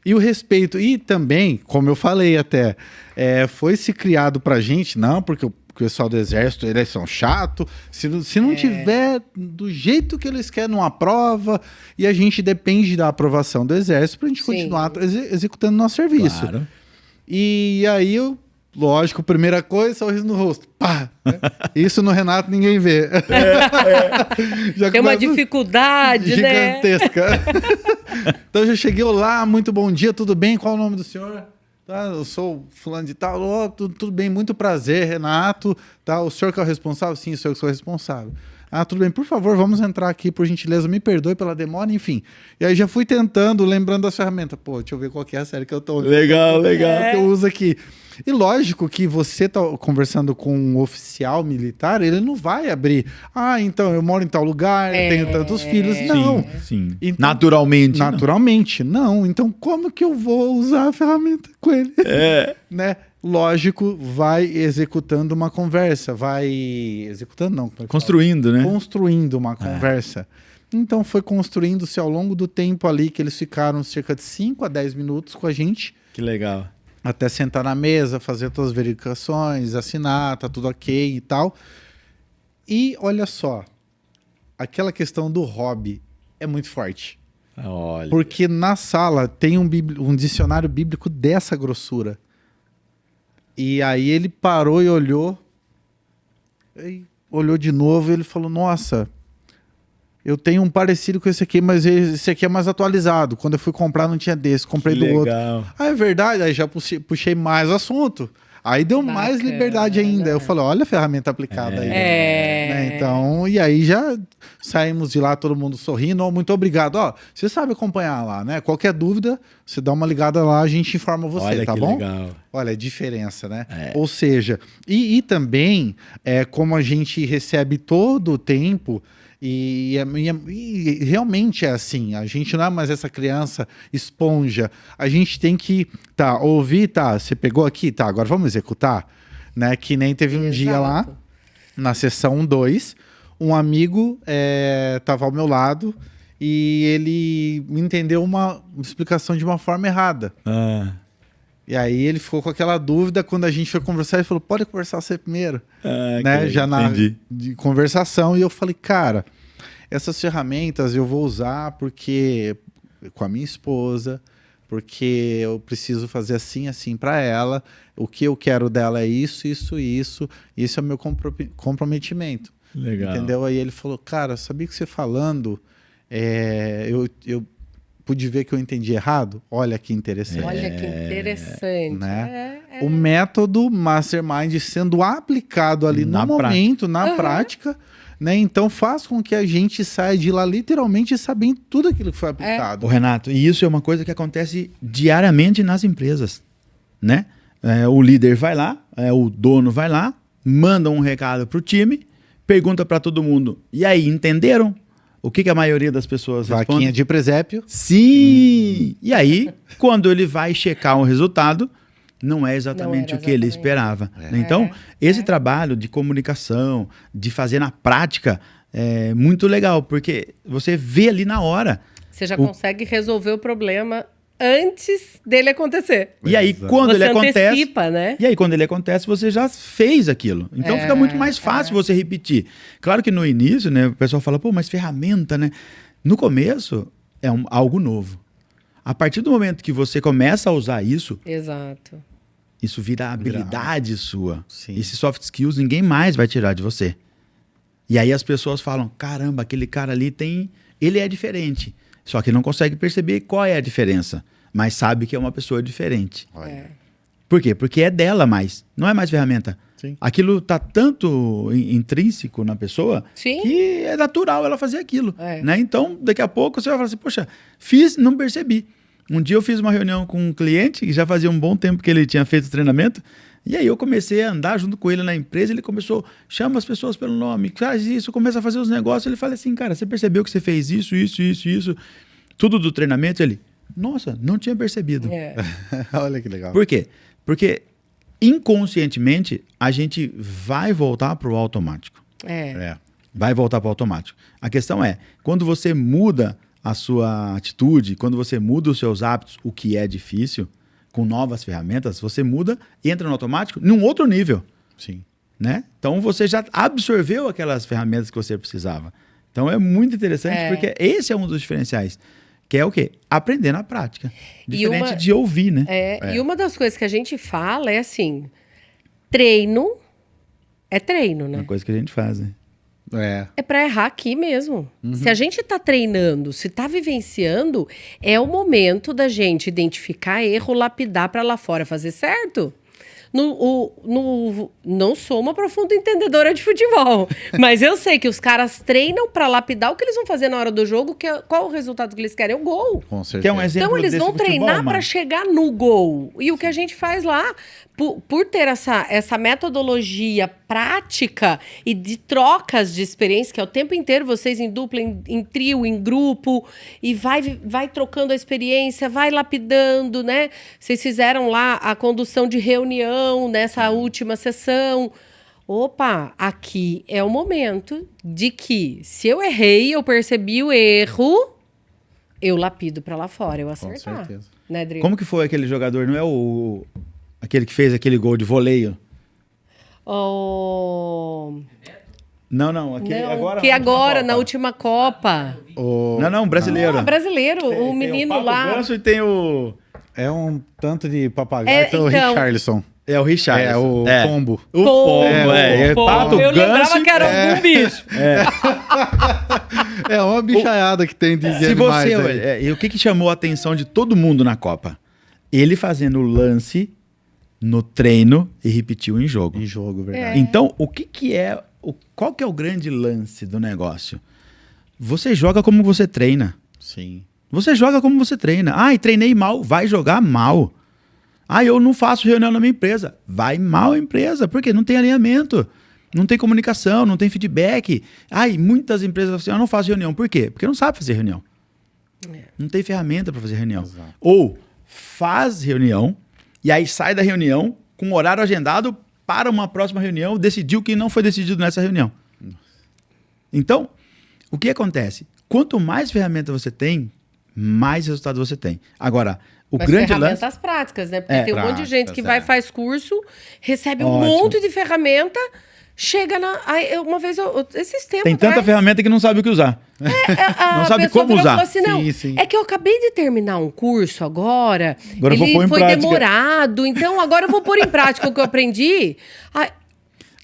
E o respeito. E também, como eu falei até, foi se criado pra gente, não, porque o pessoal do exército, eles são chatos, se não tiver do jeito que eles querem numa prova, e a gente depende da aprovação do exército pra gente continuar executando nosso serviço. Claro. E aí lógico, primeira coisa, sorriso no rosto. Pá! Né? Isso no Renato ninguém vê. Já tem uma dificuldade, gigantesca. Então eu já cheguei lá, muito bom dia, tudo bem? Qual o nome do senhor? Tá, eu sou fulano de tal. Oh, tudo bem, muito prazer, Renato. Tá, o senhor que é o responsável? Sim, o senhor que sou responsável. Ah, tudo bem, por favor, vamos entrar aqui, por gentileza, me perdoe pela demora, enfim. E aí já fui tentando, lembrando das ferramentas. Pô, deixa eu ver qual que é a série que eu tô... Legal. Que eu uso aqui. E lógico que você tá conversando com um oficial militar, ele não vai abrir. Ah, então, eu moro em tal lugar, tenho tantos filhos. Não. Sim. Então, naturalmente. não. Então, como que eu vou usar a ferramenta com ele? Né? Lógico, vai executando uma conversa, executando não. Construindo, né? Construindo uma conversa. Então, foi construindo-se ao longo do tempo ali, que eles ficaram cerca de 5 a 10 minutos com a gente. Que legal. Até sentar na mesa, fazer todas as verificações, assinar, tá tudo ok e tal. E olha só, aquela questão do hobby é muito forte. Olha. Porque na sala tem um dicionário bíblico dessa grossura. E aí ele parou e olhou de novo e ele falou, nossa, eu tenho um parecido com esse aqui, mas esse aqui é mais atualizado. Quando eu fui comprar não tinha desse, comprei do outro. Ah, é verdade, aí já puxei mais assunto. Aí deu mais liberdade ainda. Eu falei, olha a ferramenta aplicada aí. Né? Então, e aí já saímos de lá, todo mundo sorrindo. Oh, muito obrigado. Ó, você sabe acompanhar lá, né? Qualquer dúvida, você dá uma ligada lá, a gente informa você, olha tá que bom? Legal. Olha, a diferença, né? Ou seja, e também, como a gente recebe todo o tempo... E realmente é assim, a gente não é mais essa criança esponja, a gente tem que ouvir, você pegou aqui, agora vamos executar, né? Que nem teve um dia lá, na sessão 2, um amigo estava ao meu lado e ele me entendeu uma explicação de uma forma errada. E aí ele ficou com aquela dúvida, quando a gente foi conversar, ele falou, pode conversar você primeiro. Né? Já de conversação, e eu falei, cara, essas ferramentas eu vou usar porque com a minha esposa, porque eu preciso fazer assim para ela, o que eu quero dela é isso, isso é o meu comprometimento. Legal. Entendeu? Aí ele falou, cara, sabia que você falando, eu pude ver que eu entendi errado? Olha que interessante. Olha que interessante. Né? O método Mastermind sendo aplicado ali no momento, na prática, né? Então faz com que a gente saia de lá literalmente sabendo tudo aquilo que foi aplicado. Ô, Renato, e isso é uma coisa que acontece diariamente nas empresas, né? O líder vai lá, o dono vai lá, manda um recado pro time, pergunta para todo mundo, e aí, entenderam? O que a maioria das pessoas responde? Vaquinha de presépio. Sim! E aí, quando ele vai checar o resultado, não é exatamente o que ele esperava. Então, esse trabalho de comunicação, de fazer na prática, é muito legal, porque você vê ali na hora. Você já consegue resolver o problema antes dele acontecer. E aí, quando ele acontece, antecipa, né? E aí, quando ele acontece, você já fez aquilo. Então, fica muito mais fácil você repetir. Claro que no início, né, o pessoal fala, pô, mas ferramenta, né? No começo, é algo novo. A partir do momento que você começa a usar isso... Exato. Isso vira habilidade sua. Sim. Esse soft skills ninguém mais vai tirar de você. E aí as pessoas falam, caramba, aquele cara ali ele é diferente. Só que não consegue perceber qual é a diferença. Mas sabe que é uma pessoa diferente. Por quê? Porque é dela mais. Não é mais ferramenta. Sim. Aquilo está tanto intrínseco na pessoa que é natural ela fazer aquilo. Né? Então, daqui a pouco você vai falar assim, poxa, fiz, não percebi. Um dia eu fiz uma reunião com um cliente, que já fazia um bom tempo que ele tinha feito o treinamento, e aí eu comecei a andar junto com ele na empresa, ele começou, chama as pessoas pelo nome, faz isso, começa a fazer os negócios, ele fala assim, cara, você percebeu que você fez isso, tudo do treinamento? Ele, nossa, não tinha percebido. Olha que legal. Por quê? Porque inconscientemente, a gente vai voltar para o automático. Vai voltar para o automático. A questão é, quando você muda a sua atitude, quando você muda os seus hábitos, o que é difícil, com novas ferramentas, você muda e entra no automático num outro nível. Sim. Né? Então você já absorveu aquelas ferramentas que você precisava. Então é muito interessante porque esse é um dos diferenciais. Que é o quê? Aprender na prática. Diferente de ouvir, né? E uma das coisas que a gente fala é assim, treino é treino, né? Uma coisa que a gente faz, né? É pra errar aqui mesmo. Se a gente tá treinando, se tá vivenciando, é o momento da gente identificar erro, lapidar pra lá fora fazer certo. Não sou uma profunda entendedora de futebol, mas eu sei que os caras treinam pra lapidar o que eles vão fazer na hora do jogo, qual o resultado que eles querem? É o gol. Com certeza. Que é um exemplo Então eles vão treinar para chegar no gol. E o que a gente faz lá, por ter essa metodologia prática e de trocas de experiência, que é o tempo inteiro vocês em dupla, em trio, em grupo, e vai trocando a experiência, vai lapidando, né? Vocês fizeram lá a condução de reunião nessa última sessão. Opa, aqui é o momento de que, se eu errei, eu percebi o erro, eu lapido para lá fora, eu acertar. Com certeza. Né, Dri? Como que foi aquele jogador? Não é aquele que fez aquele gol de voleio? Não. Agora, na última Copa. Não, brasileiro. Brasileiro, o menino tem o lá. Ganso e tem o... É um tanto de papagaio, então, o Richarlison. É o Richard. É o pombo. O pombo, Pato, eu lembrava Ganso. que era algum bicho. É uma bichaiada que tem de animais aí. E o que chamou a atenção de todo mundo na Copa? Ele fazendo o lance no treino e repetiu em jogo. Em jogo, verdade. Então, qual que é o grande lance do negócio? Você joga como você treina. Sim. Você joga como você treina. E treinei mal. Vai jogar mal. Eu não faço reunião na minha empresa. Vai mal a empresa. Por quê? Não tem alinhamento. Não tem comunicação, não tem feedback. Muitas empresas falam assim, eu não faço reunião. Por quê? Porque não sabe fazer reunião. Não tem ferramenta para fazer reunião. Exato. Ou faz reunião e aí sai da reunião com horário agendado para uma próxima reunião, decidiu o que não foi decidido nessa reunião. Então, o que acontece? Quanto mais ferramenta você tem, mais resultado você tem. Agora, Mas grande ferramentas lance... práticas, né? Porque tem um monte de gente que faz curso, recebe um Ótimo. monte de ferramenta, chega uma vez, esses tempos Tem tanta ferramenta que não sabe o que usar. Não sabe como usar. Assim, não, Sim. É que eu acabei de terminar um curso agora eu vou pôr em foi prática. demorado, então agora eu vou pôr em prática o que eu aprendi.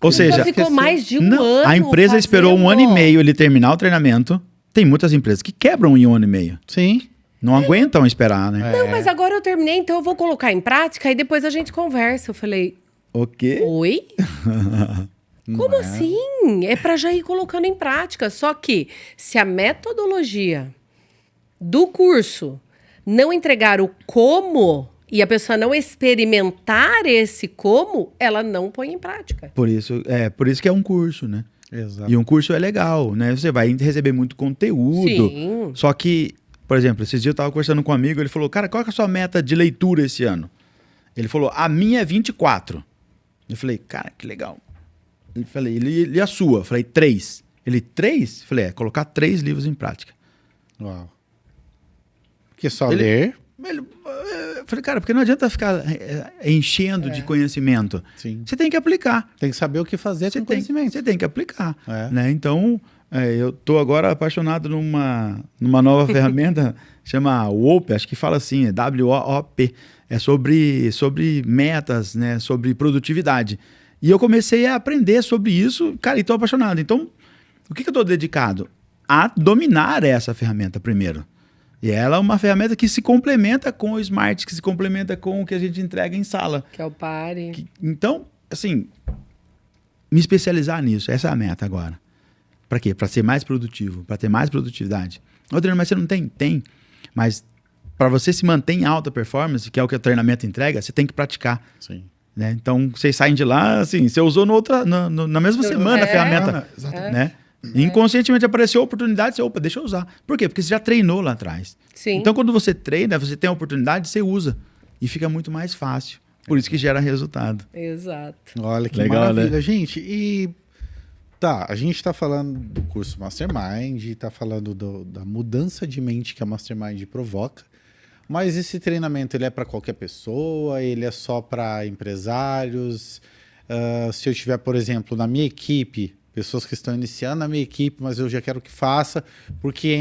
Ou seja, ficou mais de um ano. A empresa esperou 1 ano e meio ele terminar o treinamento. Tem muitas empresas que quebram em 1 ano e meio. Sim. Não aguentam esperar, né? Não, mas agora eu terminei, então eu vou colocar em prática e depois a gente conversa. Eu falei, O quê? oi? Como assim? É para já ir colocando em prática. Só que se a metodologia do curso não entregar o como e a pessoa não experimentar esse como, ela não põe em prática. Por isso que é um curso, né? Exato. E um curso é legal, né? Você vai receber muito conteúdo. Sim. Só que, por exemplo, esses dias eu estava conversando com um amigo, ele falou, cara, qual que é a sua meta de leitura esse ano? Ele falou, a minha é 24. Eu falei, cara, que legal. Ele falei, e a sua? Eu falei, 3. Ele, 3? Eu falei, colocar 3 livros em prática. Uau. Porque só ler... Eu falei, cara, porque não adianta ficar enchendo de conhecimento. Sim. Você tem que aplicar. Tem que saber o que fazer com conhecimento. Você tem que aplicar. Né? Então, eu estou agora apaixonado numa nova ferramenta, chama WOP, acho que fala assim, é WOP. É sobre metas, né? Sobre produtividade. E eu comecei a aprender sobre isso, cara, e estou apaixonado. Então, o que eu estou dedicado? A dominar essa ferramenta primeiro. E ela é uma ferramenta que se complementa com o Smart, que se complementa com o que a gente entrega em sala. Que é o pare. Então, assim, me especializar nisso. Essa é a meta agora. Para quê? Para ser mais produtivo, para ter mais produtividade. Adriano, mas você não tem? Tem. Mas para você se manter em alta performance, que é o que o treinamento entrega, você tem que praticar. Sim. Né? Então, vocês saem de lá, assim, você usou na mesma semana a ferramenta. Exatamente. Né? Inconscientemente apareceu a oportunidade, você, opa, deixa eu usar. Por quê? Porque você já treinou lá atrás. Sim. Então, quando você treina, você tem a oportunidade, você usa. E fica muito mais fácil. Por isso que gera resultado. Exato. Olha que Legal, maravilha, né? gente. E tá, a gente tá falando do curso Mastermind, tá falando da mudança de mente que a Mastermind provoca, mas esse treinamento ele é para qualquer pessoa, ele é só para empresários? Se eu tiver, por exemplo, na minha equipe, pessoas que estão iniciando na minha equipe, mas eu já quero que faça, porque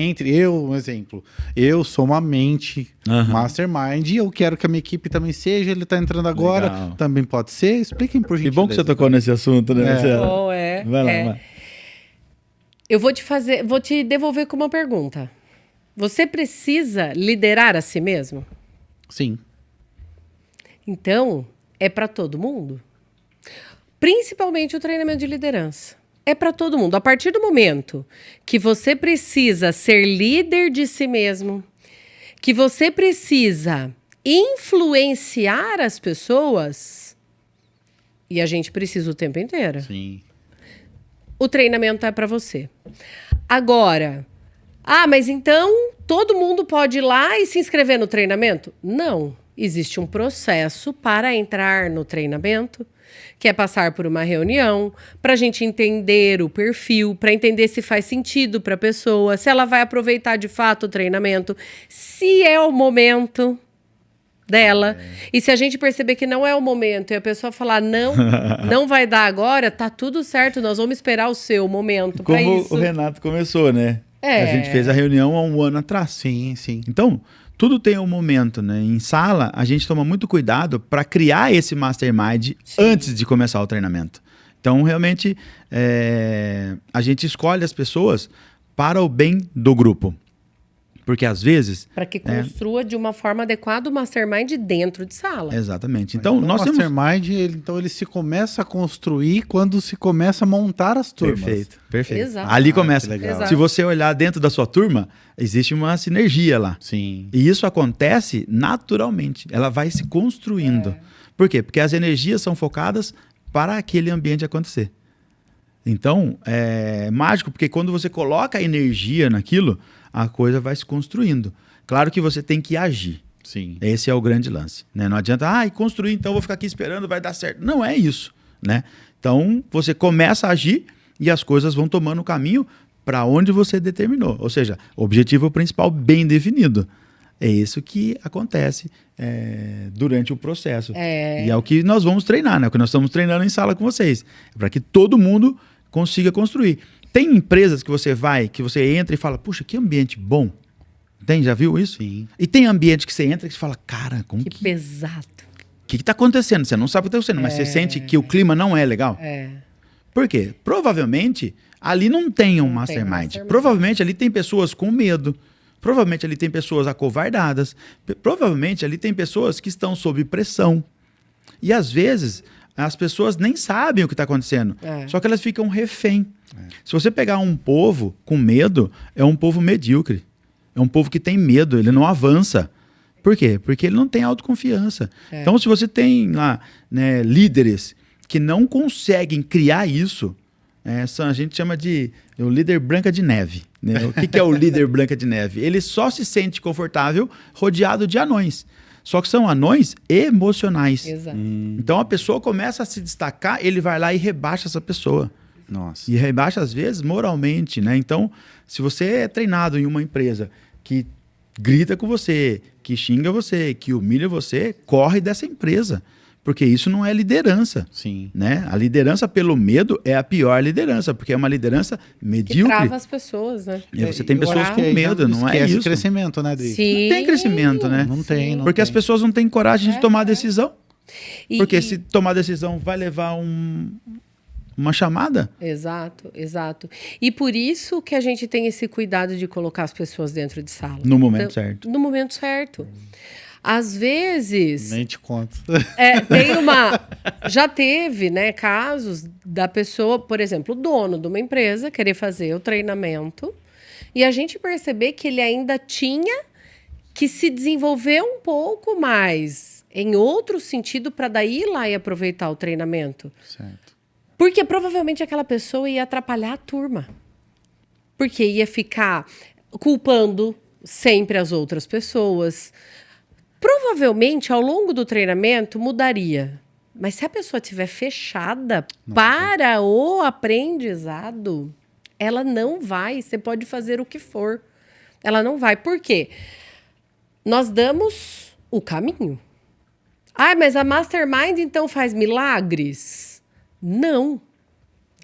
um exemplo, eu sou uma mente Mastermind e eu quero que a minha equipe também seja, ele está entrando agora, Legal. também pode ser? Expliquem por Que gentileza. bom que você tocou nesse assunto, né, Marcelo? Bom, Vai lá, vai. Eu vou te devolver com uma pergunta. Você precisa liderar a si mesmo? Sim. Então, é para todo mundo? Principalmente o treinamento de liderança. É para todo mundo. A partir do momento que você precisa ser líder de si mesmo, que você precisa influenciar as pessoas, e a gente precisa o tempo inteiro, Sim. o treinamento é para você. Agora, mas então todo mundo pode ir lá e se inscrever no treinamento? Não. Existe um processo para entrar no treinamento, que é passar por uma reunião, para a gente entender o perfil, para entender se faz sentido para a pessoa, se ela vai aproveitar de fato o treinamento, se é o momento dela. E se a gente perceber que não é o momento e a pessoa falar não vai dar agora, tá tudo certo, nós vamos esperar o seu momento para Como isso. o Renato começou, né? É. A gente fez a reunião há um ano atrás. Sim, sim. Então, tudo tem um momento, né? Em sala, a gente toma muito cuidado para criar esse mastermind antes de começar o treinamento. Então, realmente, a gente escolhe as pessoas para o bem do grupo. Porque, às vezes... Para que construa de uma forma adequada o mastermind dentro de sala. Exatamente. Então, nós o temos... Mastermind, ele se começa a construir quando se começa a montar as turmas. Perfeito, perfeito. Exato. Ali começa. que legal. Exato. Se você olhar dentro da sua turma, existe uma sinergia lá. Sim. E isso acontece naturalmente. Ela vai se construindo. Por quê? Porque as energias são focadas para aquele ambiente acontecer. Então, é mágico, porque quando você coloca energia naquilo, a coisa vai se construindo. Claro que você tem que agir. Sim. Esse é o grande lance, né? Não adianta, construir, então vou ficar aqui esperando, vai dar certo. Não é isso, né? Então, você começa a agir e as coisas vão tomando o caminho para onde você determinou. Ou seja, objetivo principal bem definido. É isso que acontece durante o processo. E é o que nós vamos treinar, né? O que nós estamos treinando em sala com vocês. É para que todo mundo consiga construir. Tem empresas que você vai, que você entra e fala, puxa, que ambiente bom. Tem, já viu isso? Sim. E tem ambiente que você entra e você fala, cara, como Que pesado. o que está acontecendo? Você não sabe o que está acontecendo, mas você sente que o clima não é legal. Por quê? Provavelmente ali não tem um mastermind. Provavelmente ali tem pessoas com medo. Provavelmente ali tem pessoas acovardadas. Provavelmente ali tem pessoas que estão sob pressão. E às vezes as pessoas nem sabem o que está acontecendo. Só que elas ficam refém. Se você pegar um povo com medo, é um povo medíocre. É um povo que tem medo, ele não avança. Por quê? Porque ele não tem autoconfiança. Então, se você tem lá, né, líderes que não conseguem criar isso, a gente chama de o líder branca de neve. Né? O que é o líder branca de neve? Ele só se sente confortável rodeado de anões. Só que são anões emocionais. Exato. Então, a pessoa começa a se destacar, ele vai lá e rebaixa essa pessoa. Nossa. E rebaixa, às vezes, moralmente, né? Então, se você é treinado em uma empresa que grita com você, que xinga você, que humilha você, corre dessa empresa. Porque isso não é liderança. Sim. Né? A liderança pelo medo é a pior liderança, porque é uma liderança Que medíocre. trava as pessoas, né? E você tem Eu pessoas acho com que aí medo, não é esquece isso. crescimento, né, Adri? Sim. Não tem crescimento, né? Não tem, não Porque tem. as pessoas não têm coragem de tomar decisão. E- Porque e- se tomar decisão vai levar uma chamada. Exato, exato. E por isso que a gente tem esse cuidado de colocar as pessoas dentro de sala. No momento certo. No momento certo. Às vezes, Nem te conto. já teve, né, casos da pessoa, por exemplo, o dono de uma empresa querer fazer o treinamento e a gente perceber que ele ainda tinha que se desenvolver um pouco mais em outro sentido para daí ir lá e aproveitar o treinamento. Certo. Porque provavelmente aquela pessoa ia atrapalhar a turma. Porque ia ficar culpando sempre as outras pessoas. Provavelmente, ao longo do treinamento, mudaria. Mas se a pessoa estiver fechada para o aprendizado, ela não vai. Você pode fazer o que for. Ela não vai. Por quê? Nós damos o caminho. Ah, mas a Mastermind, então, faz milagres? Não.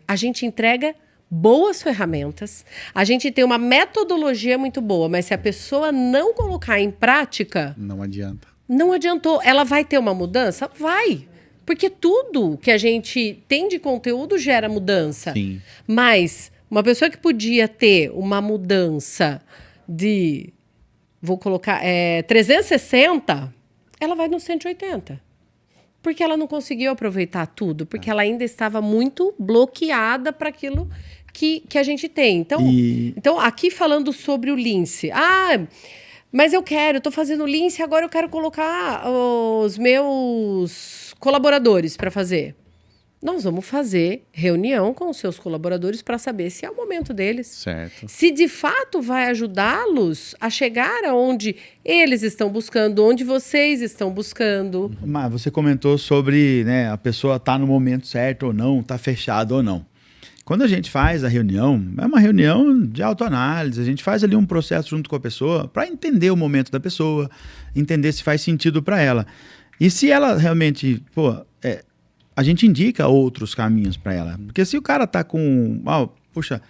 A gente entrega boas ferramentas. A gente tem uma metodologia muito boa, mas se a pessoa não colocar em prática... Não adianta. Não adiantou. Ela vai ter uma mudança? Vai. Porque tudo que a gente tem de conteúdo gera mudança. Sim. Mas uma pessoa que podia ter uma mudança de... Vou colocar... 360, ela vai no 180. Porque ela não conseguiu aproveitar tudo. Porque ela ainda estava muito bloqueada para aquilo que a gente tem. Então, aqui falando sobre o Lince. Ah, mas eu tô fazendo Lince, agora eu quero colocar os meus colaboradores para fazer. Nós vamos fazer reunião com os seus colaboradores para saber se é o momento deles. Certo. Se de fato vai ajudá-los a chegar aonde eles estão buscando, onde vocês estão buscando. Mas você comentou sobre, né, a pessoa tá no momento certo ou não, tá fechada ou não. Quando a gente faz a reunião, é uma reunião de autoanálise, a gente faz ali um processo junto com a pessoa para entender o momento da pessoa, entender se faz sentido para ela. E se ela realmente, a gente indica outros caminhos para ela. Porque se o cara tá com, puxa,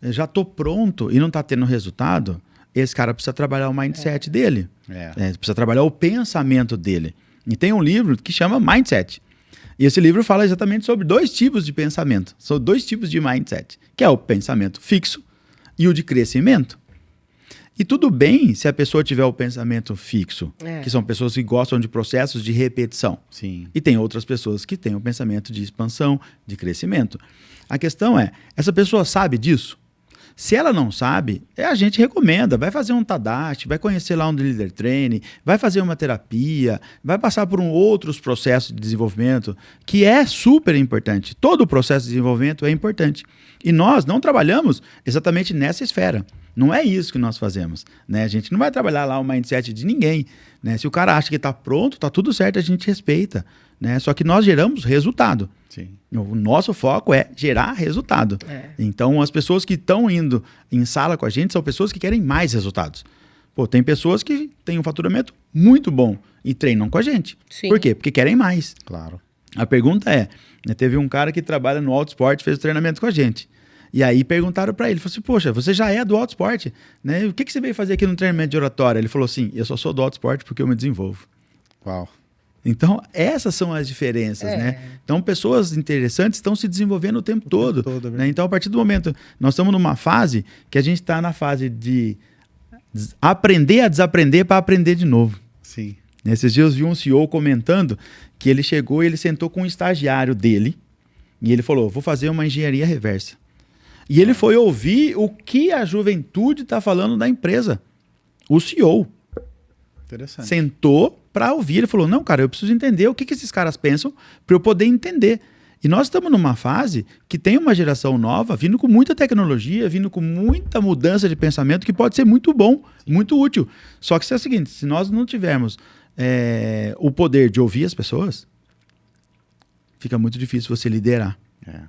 já tô pronto e não tá tendo resultado, esse cara precisa trabalhar o mindset dele. Precisa trabalhar o pensamento dele. E tem um livro que chama Mindset. E esse livro fala exatamente sobre 2 tipos de pensamento. São 2 tipos de mindset, que é o pensamento fixo e o de crescimento. E tudo bem se a pessoa tiver o pensamento fixo, que são pessoas que gostam de processos de repetição. Sim. E tem outras pessoas que têm o pensamento de expansão, de crescimento. A questão é, essa pessoa sabe disso? Se ela não sabe, a gente recomenda, vai fazer um Tadashi, vai conhecer lá um Leader Training, vai fazer uma terapia, vai passar por outros processos de desenvolvimento, que é super importante. Todo o processo de desenvolvimento é importante. E nós não trabalhamos exatamente nessa esfera. Não é isso que nós fazemos, né? A gente não vai trabalhar lá o mindset de ninguém, né? Se o cara acha que está pronto, está tudo certo, a gente respeita, né? Só que nós geramos resultado. Sim. O nosso foco é gerar resultado. Então, as pessoas que estão indo em sala com a gente são pessoas que querem mais resultados. Tem pessoas que têm um faturamento muito bom e treinam com a gente. Sim. Por quê? Porque querem mais. Claro. A pergunta é, né, teve um cara que trabalha no Autosport, fez o treinamento com a gente. E aí perguntaram para ele, falou assim, poxa, você já é do Autosport, né? O que você veio fazer aqui no treinamento de oratória? Ele falou assim, eu só sou do Autosport porque eu me desenvolvo. Uau. Então, essas são as diferenças, né? Então, pessoas interessantes estão se desenvolvendo o tempo todo. Né? Então, a partir do momento... Nós estamos numa fase que a gente está na fase de aprender a desaprender para aprender de novo. Sim. Nesses dias eu vi um CEO comentando que ele chegou e ele sentou com um estagiário dele e ele falou, vou fazer uma engenharia reversa. E ele foi ouvir o que a juventude está falando da empresa. O CEO. Interessante. Sentou para ouvir. Ele falou, não, cara, eu preciso entender o que esses caras pensam para eu poder entender. E nós estamos numa fase que tem uma geração nova vindo com muita tecnologia, vindo com muita mudança de pensamento que pode ser muito bom, muito útil. Só que é o seguinte, se nós não tivermos o poder de ouvir as pessoas, fica muito difícil você liderar.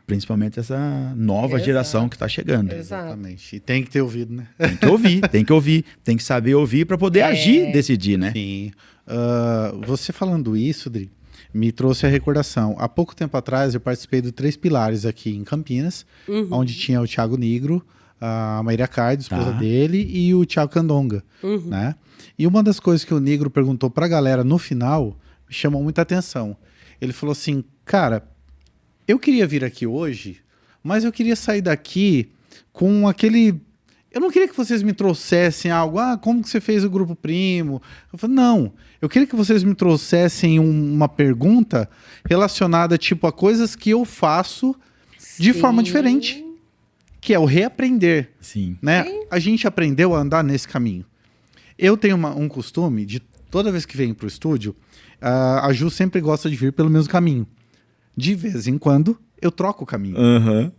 Principalmente essa nova geração que está chegando. Exatamente. E tem que ter ouvido, né? Tem que ouvir, tem que saber ouvir para poder agir, decidir, né? Sim. Você falando isso, Dri, me trouxe a recordação. Há pouco tempo atrás eu participei do 3 Pilares aqui em Campinas, onde tinha o Thiago Nigro, a Maíra Card, esposa dele, e o Thiago Candonga, né? E uma das coisas que o Nigro perguntou pra galera no final me chamou muita atenção. Ele falou assim, cara, eu queria vir aqui hoje, mas eu queria sair daqui com aquele... Eu não queria que vocês me trouxessem algo, como que você fez o Grupo Primo? Eu falei, não, eu queria que vocês me trouxessem uma pergunta relacionada, tipo, a coisas que eu faço de forma diferente, que é o reaprender. Sim. Né? A gente aprendeu a andar nesse caminho. Eu tenho um costume de, toda vez que venho pro estúdio, a Ju sempre gosta de vir pelo mesmo caminho. De vez em quando, eu troco o caminho.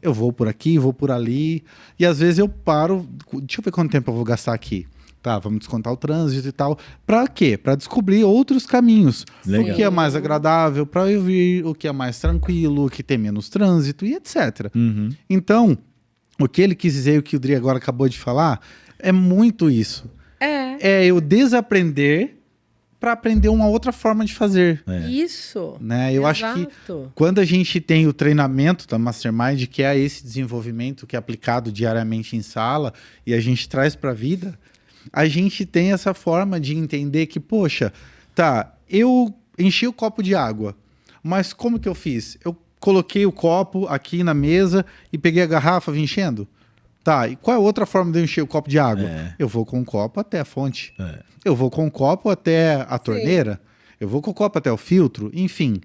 Eu vou por aqui, vou por ali. E às vezes eu paro. Deixa eu ver quanto tempo eu vou gastar aqui. Tá, vamos descontar o trânsito e tal. Pra quê? Pra descobrir outros caminhos. Legal. O que é mais agradável pra eu vir, o que é mais tranquilo, o que tem menos trânsito e etc. Uhum. Então, o que ele quis dizer e o que o Dri agora acabou de falar é muito isso. É eu desaprender para aprender uma outra forma de fazer. Isso. Né? Eu acho que Exato. quando a gente tem o treinamento da Mastermind, que é esse desenvolvimento que é aplicado diariamente em sala e a gente traz para a vida, a gente tem essa forma de entender que, poxa, tá, eu enchi o copo de água, mas como que eu fiz? Eu coloquei o copo aqui na mesa e peguei a garrafa, vim enchendo? Tá, e qual é a outra forma de eu encher o copo de água? Eu vou com o copo até a fonte. Eu vou com o copo até a torneira. Eu vou com o copo até o filtro. Enfim,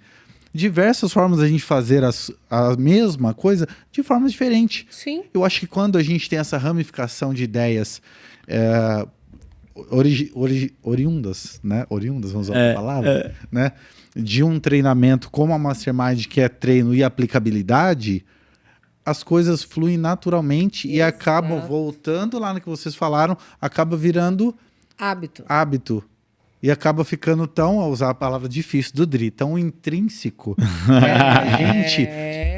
diversas formas da gente fazer a mesma coisa de forma diferente. Sim. Eu acho que quando a gente tem essa ramificação de ideias oriundas, né? Oriundas, vamos usar a palavra, né? De um treinamento como a Mastermind, que é treino e aplicabilidade, as coisas fluem naturalmente e acabam voltando lá no que vocês falaram, acaba virando hábito. E acaba ficando tão, a usar a palavra difícil do Dri, tão intrínseco na gente,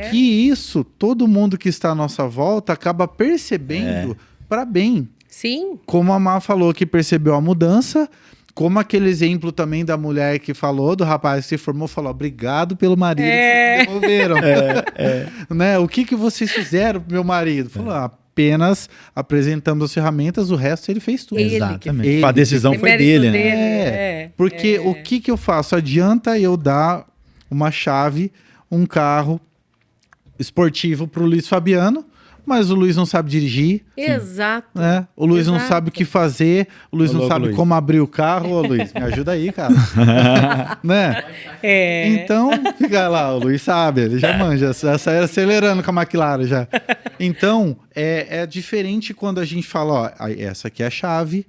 que isso, todo mundo que está à nossa volta acaba percebendo para bem. Sim. Como a Má falou que percebeu a mudança, como aquele exemplo também da mulher que falou, do rapaz que se formou, falou, obrigado pelo marido que vocês me devolveram. Né? O que vocês fizeram pro meu marido? Falou, apenas apresentando as ferramentas, o resto ele fez tudo. Exatamente. A decisão foi dele, né? Porque o que eu faço? Adianta eu dar uma chave, um carro esportivo pro Luiz Fabiano, mas o Luiz não sabe dirigir. Exato. Né? O Luiz não sabe o que fazer, o Luiz não sabe como abrir o carro. Ô, Luiz, me ajuda aí, cara. Né? Então, fica lá, o Luiz sabe, ele já manja, já sai acelerando com a McLaren já. Então, é diferente quando a gente fala, ó, essa aqui é a chave.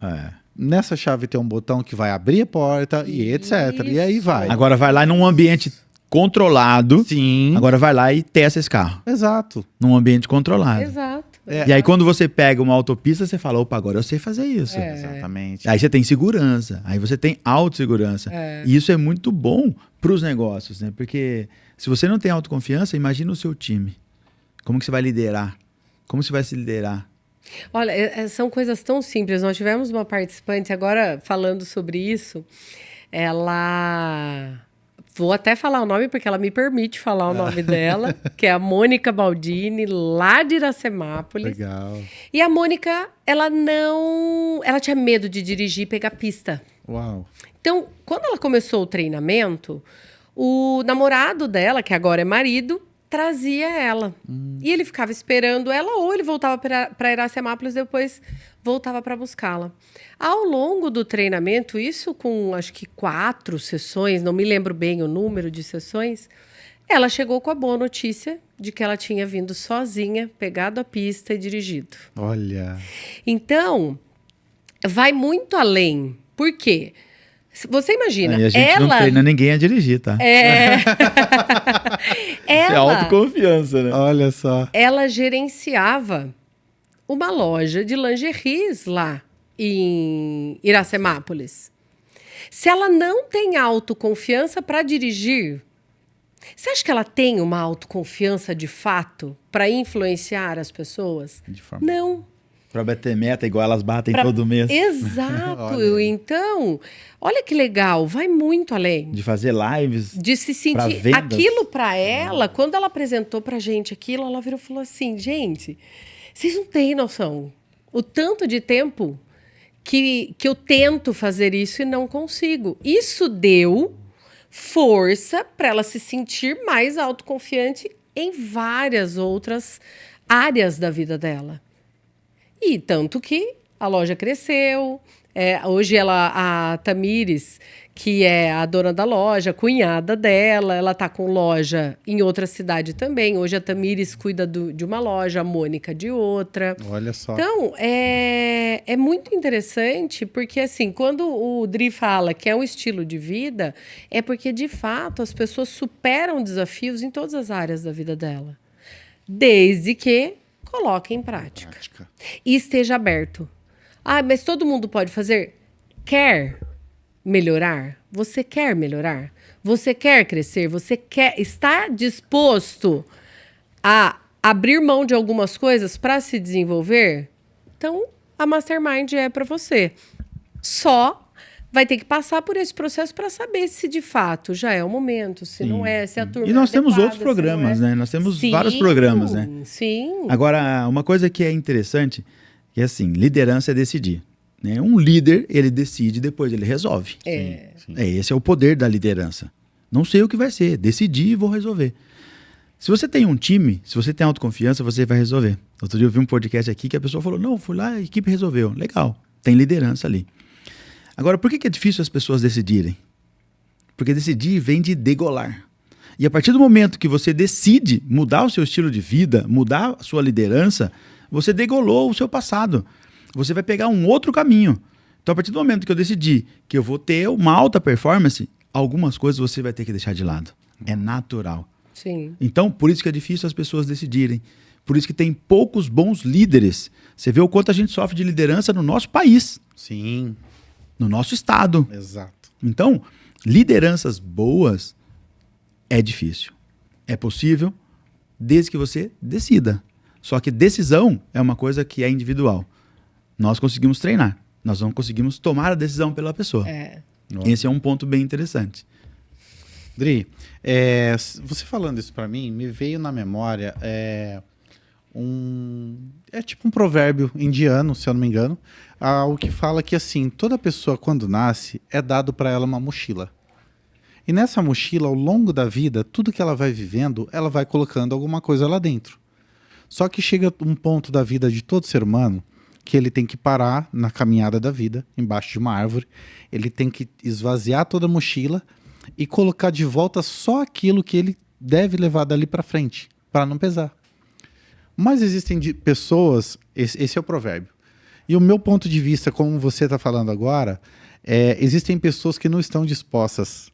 Nessa chave tem um botão que vai abrir a porta e etc. E aí vai. Agora vai lá num ambiente controlado. Sim. Agora vai lá e testa esse carro. Exato. Num ambiente controlado. Exato. E aí quando você pega uma autopista, você fala, opa, agora eu sei fazer isso. Exatamente. Aí você tem segurança, aí você tem autossegurança. E isso é muito bom para os negócios, né? Porque se você não tem autoconfiança, imagina o seu time. Como que você vai liderar? Como você vai se liderar? Olha, são coisas tão simples. Nós tivemos uma participante agora falando sobre isso. Ela... Vou até falar o nome, porque ela me permite falar o nome dela, que é a Mônica Baldini, lá de Iracemápolis. Legal. E a Mônica, ela tinha medo de dirigir e pegar pista. Uau. Então, quando ela começou o treinamento, o namorado dela, que agora é marido, trazia ela. E ele ficava esperando ela, ou ele voltava para Iracemápolis, depois voltava para buscá-la. Ao longo do treinamento, isso com acho que 4 sessões, não me lembro bem o número de sessões, ela chegou com a boa notícia de que ela tinha vindo sozinha, pegado a pista e dirigido. Olha. Então, vai muito além. Por quê? Você imagina, E a gente não treina ninguém a dirigir, tá? É autoconfiança, né? Olha só. Ela gerenciava uma loja de lingeries lá em Iracemápolis. Se ela não tem autoconfiança para dirigir, você acha que ela tem uma autoconfiança de fato para influenciar as pessoas? De forma... Não. Para bater meta igual elas batem todo mês. Exato. Então, olha que legal, vai muito além. De fazer lives. De se sentir aquilo para ela, quando ela apresentou pra gente aquilo, ela virou e falou assim: gente, vocês não têm noção o tanto de tempo que eu tento fazer isso e não consigo. Isso deu força para ela se sentir mais autoconfiante em várias outras áreas da vida dela. E tanto que a loja cresceu. Hoje a Tamires, que é a dona da loja, cunhada dela, ela está com loja em outra cidade também. Hoje a Tamires cuida de uma loja, a Mônica de outra. Olha só. Então, é muito interessante, porque assim, quando o Dri fala que é um estilo de vida, é porque, de fato, as pessoas superam desafios em todas as áreas da vida dela. Desde que coloque em prática. E esteja aberto Ah, mas todo mundo pode fazer? Quer melhorar? Você quer melhorar? Você quer crescer? Você está disposto a abrir mão de algumas coisas para se desenvolver? Então, a Mastermind é para você. Só vai ter que passar por esse processo para saber se de fato já é o momento, se não é, se a turma E nós temos adequada, outros programas, né? Nós temos Sim, vários programas, né? Sim. Agora, uma coisa que é interessante é assim, liderança é decidir. Né? Um líder, ele decide, depois ele resolve. Esse é o poder da liderança. Não sei o que vai ser, decidi e vou resolver. Se você tem um time, se você tem autoconfiança, você vai resolver. Outro dia eu vi um podcast aqui que a pessoa falou, não, fui lá, a equipe resolveu. Legal, tem liderança ali. Agora, por que é difícil as pessoas decidirem? Porque decidir vem de degolar. E a partir do momento que você decide mudar o seu estilo de vida, mudar a sua liderança, você degolou o seu passado. Você vai pegar um outro caminho. Então, a partir do momento que eu decidi que eu vou ter uma alta performance, algumas coisas você vai ter que deixar de lado. É natural. Sim. Então, por isso que é difícil as pessoas decidirem. Por isso que tem poucos bons líderes. Você vê o quanto a gente sofre de liderança no nosso país. Sim. No nosso estado. Exato. Então, lideranças boas é difícil. É possível, desde que você decida. Só que decisão é uma coisa que é individual. Nós conseguimos treinar. Nós não conseguimos tomar a decisão pela pessoa. Esse é um ponto bem interessante. Dri, você falando isso pra mim, me veio na memória tipo um provérbio indiano, se eu não me engano, o que fala que assim, toda pessoa quando nasce é dado pra ela uma mochila. E nessa mochila, ao longo da vida, tudo que ela vai vivendo, ela vai colocando alguma coisa lá dentro. Só que chega um ponto da vida de todo ser humano que ele tem que parar na caminhada da vida, embaixo de uma árvore, ele tem que esvaziar toda a mochila e colocar de volta só aquilo que ele deve levar dali para frente, para não pesar. Mas existem pessoas, esse é o provérbio. E o meu ponto de vista, como você está falando agora, existem pessoas que não estão dispostas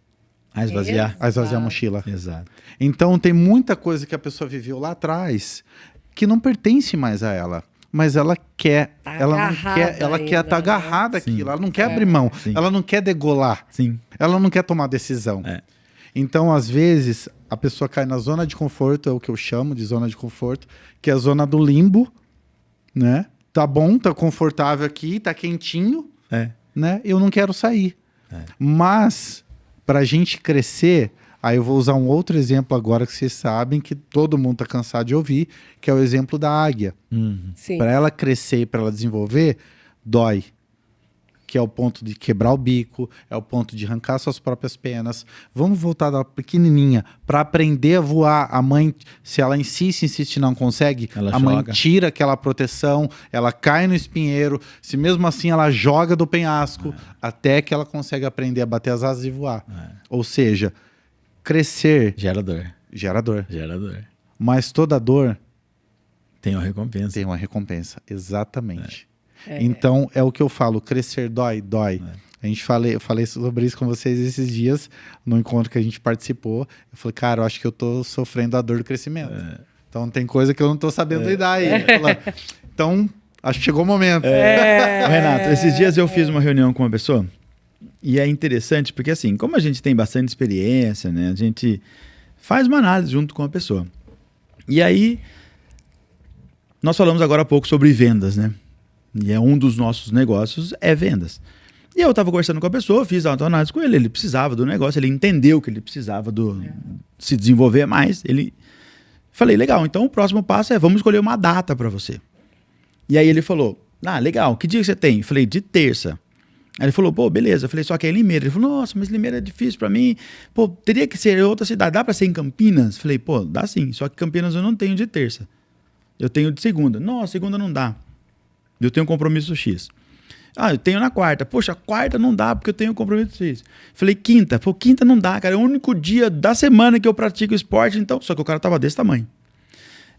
A esvaziar. a esvaziar a mochila. Exato. Então tem muita coisa que a pessoa viveu lá atrás que não pertence mais a ela. Mas ela quer, ela quer estar agarrada àquilo, ela não quer abrir mão, ela não quer degolar, ela não quer tomar decisão. Então, às vezes, a pessoa cai na zona de conforto, é o que eu chamo de zona de conforto, que é a zona do limbo, né? Tá bom, tá confortável aqui, tá quentinho, né? Eu não quero sair. Mas, pra gente crescer, aí eu vou usar um outro exemplo agora que vocês sabem, que todo mundo tá cansado de ouvir, que é o exemplo da águia. Para ela crescer e para ela desenvolver, dói. Que é o ponto de quebrar o bico, é o ponto de arrancar suas próprias penas. Vamos voltar da pequenininha para aprender a voar. A mãe, se ela insiste e não consegue, a mãe tira aquela proteção, ela cai no espinheiro. Se mesmo assim ela joga do penhasco, até que ela consegue aprender a bater as asas e voar. Ou seja, crescer gera dor. Gera dor. Gera dor. Mas toda dor tem uma recompensa. Tem uma recompensa, exatamente. Então, é o que eu falo, crescer dói. Eu falei sobre isso com vocês esses dias, no encontro que a gente participou. Eu falei, cara, eu acho que eu tô sofrendo a dor do crescimento. Então, tem coisa que eu não tô sabendo lidar aí. Então, acho que chegou o momento. Renato, esses dias eu fiz uma reunião com uma pessoa, e é interessante, porque assim, como a gente tem bastante experiência, né, a gente faz uma análise junto com a pessoa. E aí, nós falamos agora há pouco sobre vendas, né? E um dos nossos negócios é vendas. E eu estava conversando com a pessoa, fiz a autoanálise com ele precisava do negócio, ele entendeu que ele precisava se desenvolver mais. Falei, legal, então o próximo passo é, vamos escolher uma data para você. E aí ele falou, legal, que dia que você tem? Eu falei, de terça. Aí ele falou, pô, beleza. Eu falei, só que é em Limeira. Ele falou, nossa, mas Limeira é difícil pra mim. Pô, teria que ser outra cidade. Dá pra ser em Campinas? Eu falei, pô, dá sim. Só que Campinas eu não tenho de terça. Eu tenho de segunda. Não, segunda não dá. Eu tenho um compromisso X. Eu tenho na quarta. Poxa, quarta não dá porque eu tenho um compromisso X. Eu falei, quinta. Pô, quinta não dá, cara. É o único dia da semana que eu pratico esporte, então... Só que o cara tava desse tamanho.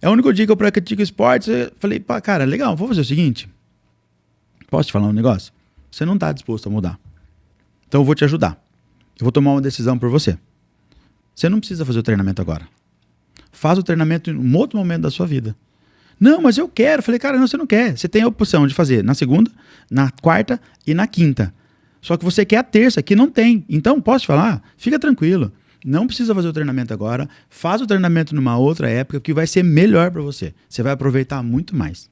É o único dia que eu pratico esporte. Eu falei, pá, cara, legal, vou fazer o seguinte. Posso te falar um negócio? Você não está disposto a mudar. Então eu vou te ajudar. Eu vou tomar uma decisão por você. Você não precisa fazer o treinamento agora. Faz o treinamento em um outro momento da sua vida. Não, mas eu quero. Falei, cara, não, você não quer. Você tem a opção de fazer na segunda, na quarta e na quinta. Só que você quer a terça, que não tem. Então, posso te falar? Fica tranquilo. Não precisa fazer o treinamento agora. Faz o treinamento numa outra época que vai ser melhor para você. Você vai aproveitar muito mais.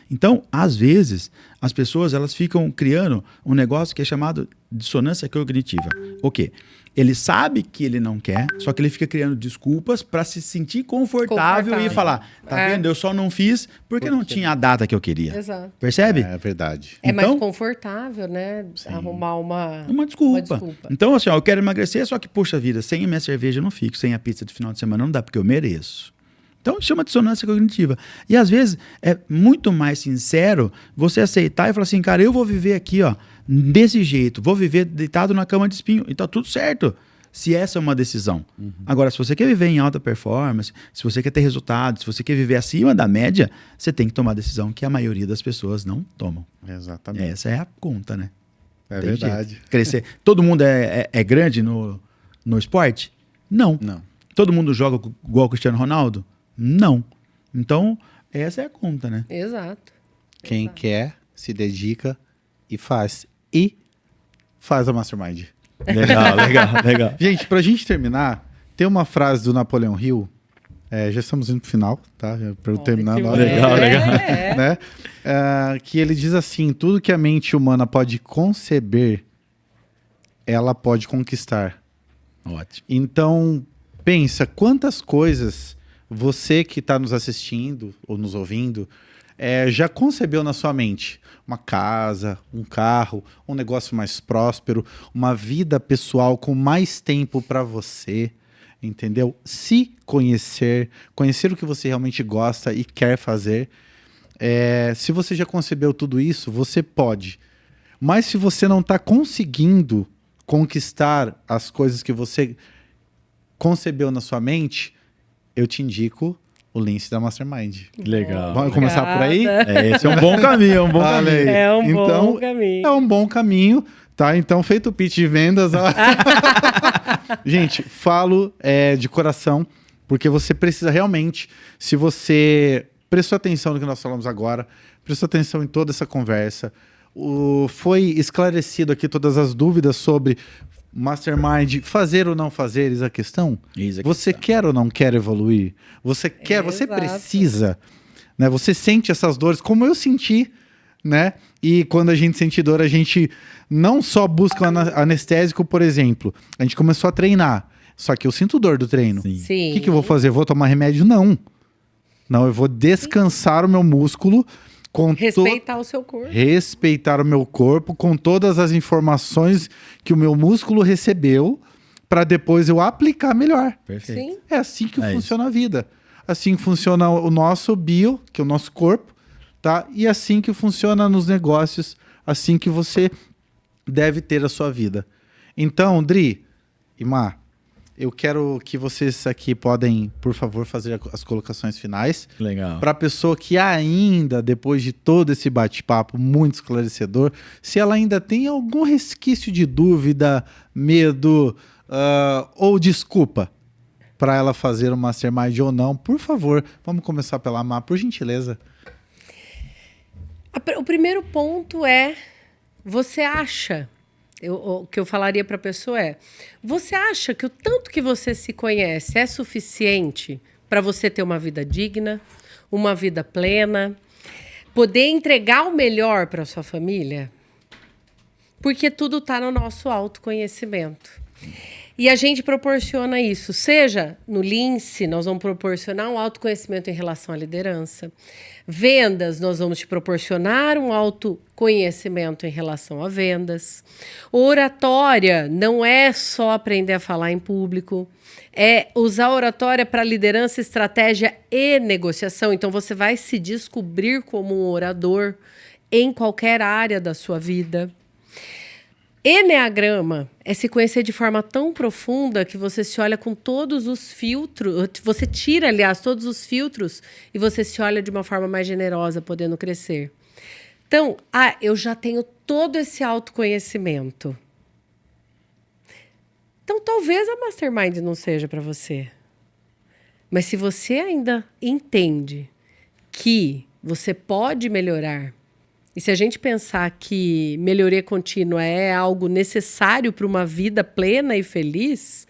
Então, às vezes, as pessoas elas ficam criando um negócio que é chamado dissonância cognitiva. O quê? Ele sabe que ele não quer, só que ele fica criando desculpas para se sentir confortável e falar, tá vendo? Eu só não fiz porque não tinha a data que eu queria. Exato. Percebe? É verdade. É Então, mais confortável, né? Sim. Arrumar uma desculpa. Então, assim, ó, eu quero emagrecer, só que, puxa vida, sem a minha cerveja eu não fico, sem a pizza de final de semana não dá, porque eu mereço. Então, chama dissonância cognitiva. E, às vezes, é muito mais sincero você aceitar e falar assim, cara, eu vou viver aqui, ó, desse jeito, vou viver deitado na cama de espinho, e tá tudo certo, se essa é uma decisão. Agora, se você quer viver em alta performance, se você quer ter resultados, se você quer viver acima da média, você tem que tomar a decisão que a maioria das pessoas não tomam. Exatamente. Essa é a conta, né? É Tem verdade. jeito. Crescer. Todo mundo é grande no esporte? Não. Não. Todo mundo joga igual o Cristiano Ronaldo? Não. Então, essa é a conta, né? Exato. Quem quer, se dedica e faz. E faz a Mastermind. Legal. Gente, pra gente terminar, tem uma frase do Napoleão Hill. Já estamos indo pro final, tá? Pra eu terminar na hora. Legal. Né? Que ele diz assim: tudo que a mente humana pode conceber, ela pode conquistar. Ótimo. Então, pensa quantas coisas você que está nos assistindo ou nos ouvindo já concebeu na sua mente. Uma casa, um carro, um negócio mais próspero, uma vida pessoal com mais tempo para você, entendeu? Se conhecer o que você realmente gosta e quer fazer. Se você já concebeu tudo isso, você pode. Mas se você não está conseguindo conquistar as coisas que você concebeu na sua mente, eu te indico o Lince da Mastermind. Legal. Vamos começar por aí? Esse é um bom caminho, Olha aí. É um Então, bom caminho. É um bom caminho, tá? Então, feito o pitch de vendas. Ó. Gente, falo de coração, porque você precisa realmente, se você prestou atenção no que nós falamos agora, prestou atenção em toda essa conversa, foi esclarecido aqui todas as dúvidas sobre Mastermind, fazer ou não fazer, eis a questão. Você quer ou não quer evoluir? Você quer, você Exato. precisa, né? Você sente essas dores, como eu senti, né? E quando a gente sente dor, a gente não só busca um anestésico, por exemplo. A gente começou a treinar, só que eu sinto dor do treino. Sim. O que eu vou fazer? Eu vou tomar remédio? Não. Não, eu vou descansar o meu músculo com Respeitar o seu corpo. respeitar o meu corpo com todas as informações que o meu músculo recebeu para depois eu aplicar melhor. Perfeito. Sim. É assim que É funciona a vida. Assim funciona o nosso bio, que é o nosso corpo, tá? E assim que funciona nos negócios, assim que você deve ter a sua vida. Então, Dri e Má, eu quero que vocês aqui podem, por favor, fazer as colocações finais. Legal. Para a pessoa que ainda, depois de todo esse bate-papo muito esclarecedor, se ela ainda tem algum resquício de dúvida, medo ou desculpa para ela fazer o Mastermind ou não, por favor, vamos começar pela Má, por gentileza. O primeiro ponto é, você acha... O que eu falaria para a pessoa é: você acha que o tanto que você se conhece é suficiente para você ter uma vida digna, uma vida plena, poder entregar o melhor para sua família? Porque tudo está no nosso autoconhecimento. E a gente proporciona isso. Seja no Lince, nós vamos proporcionar um autoconhecimento em relação à liderança. Vendas, nós vamos te proporcionar um autoconhecimento em relação a vendas. Oratória não é só aprender a falar em público. É usar a oratória para liderança, estratégia e negociação. Então, você vai se descobrir como um orador em qualquer área da sua vida. Eneagrama é se conhecer de forma tão profunda que você se olha com todos os filtros, você tira, aliás, todos os filtros e você se olha de uma forma mais generosa, podendo crescer. Então, eu já tenho todo esse autoconhecimento. Então, talvez a Mastermind não seja para você. Mas se você ainda entende que você pode melhorar, e se a gente pensar que melhoria contínua é algo necessário para uma vida plena e feliz,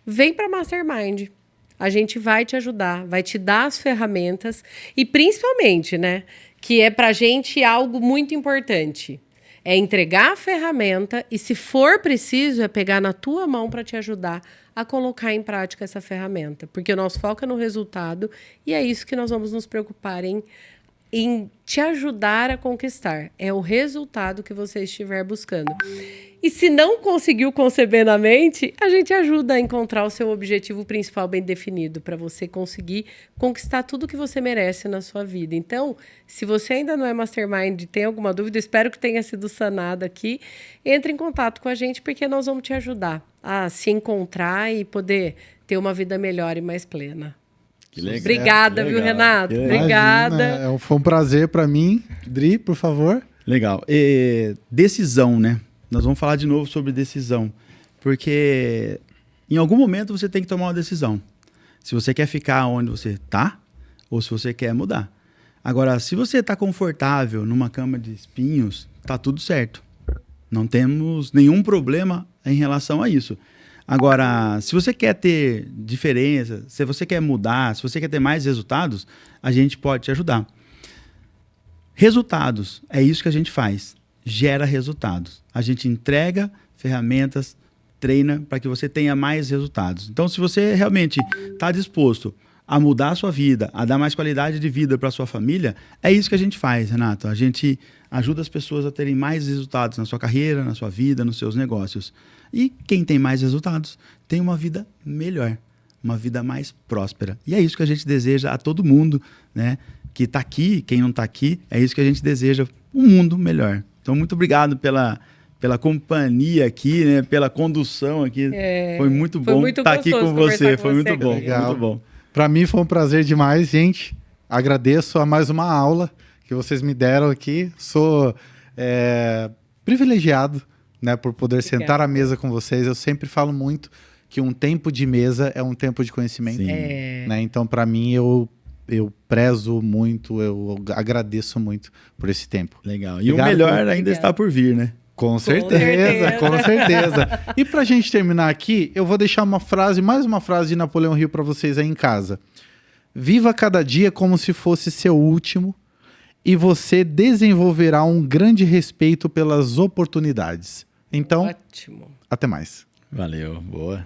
vem para Mastermind. A gente vai te ajudar, vai te dar as ferramentas e principalmente, né, que é para a gente algo muito importante. É entregar a ferramenta e, se for preciso, é pegar na tua mão para te ajudar a colocar em prática essa ferramenta. Porque o nosso foco é no resultado e é isso que nós vamos nos preocupar em te ajudar a conquistar. É o resultado que você estiver buscando. E se não conseguiu conceber na mente, a gente ajuda a encontrar o seu objetivo principal bem definido, para você conseguir conquistar tudo que você merece na sua vida. Então, se você ainda não é Mastermind e tem alguma dúvida, espero que tenha sido sanada aqui, entre em contato com a gente, porque nós vamos te ajudar a se encontrar e poder ter uma vida melhor e mais plena. Que legal. Obrigada, que viu, legal. Renato? Obrigada. Imagina, foi um prazer para mim. Dri, por favor. Legal. Decisão, né? Nós vamos falar de novo sobre decisão. Porque em algum momento você tem que tomar uma decisão. Se você quer ficar onde você está ou se você quer mudar. Agora, se você está confortável numa cama de espinhos, tá tudo certo. Não temos nenhum problema em relação a isso. Agora, se você quer ter diferença, se você quer mudar, se você quer ter mais resultados, a gente pode te ajudar. Resultados, é isso que a gente faz. Gera resultados. A gente entrega ferramentas, treina para que você tenha mais resultados. Então, se você realmente está disposto a mudar a sua vida, a dar mais qualidade de vida para a sua família, é isso que a gente faz, Renato. A gente ajuda as pessoas a terem mais resultados na sua carreira, na sua vida, nos seus negócios. E quem tem mais resultados tem uma vida melhor, uma vida mais próspera. E é isso que a gente deseja a todo mundo, né? Que está aqui, quem não está aqui, é isso que a gente deseja, um mundo melhor. Então, muito obrigado pela companhia aqui, né? Pela condução aqui. Foi muito bom estar aqui com você. Foi muito bom. Legal. Muito bom. Para mim foi um prazer demais, gente. Agradeço a mais uma aula que vocês me deram aqui. Sou privilegiado, né, por poder sentar à mesa com vocês. Eu sempre falo muito que um tempo de mesa é um tempo de conhecimento. Sim. Né? Então, para mim, eu prezo muito, eu agradeço muito por esse tempo. Legal. E Obrigado, o melhor ainda está por vir, né? Com certeza, com certeza. E pra gente terminar aqui, eu vou deixar mais uma frase de Napoleão Hill para vocês aí em casa. Viva cada dia como se fosse seu último e você desenvolverá um grande respeito pelas oportunidades. Então, Ótimo. até mais. Valeu. Boa.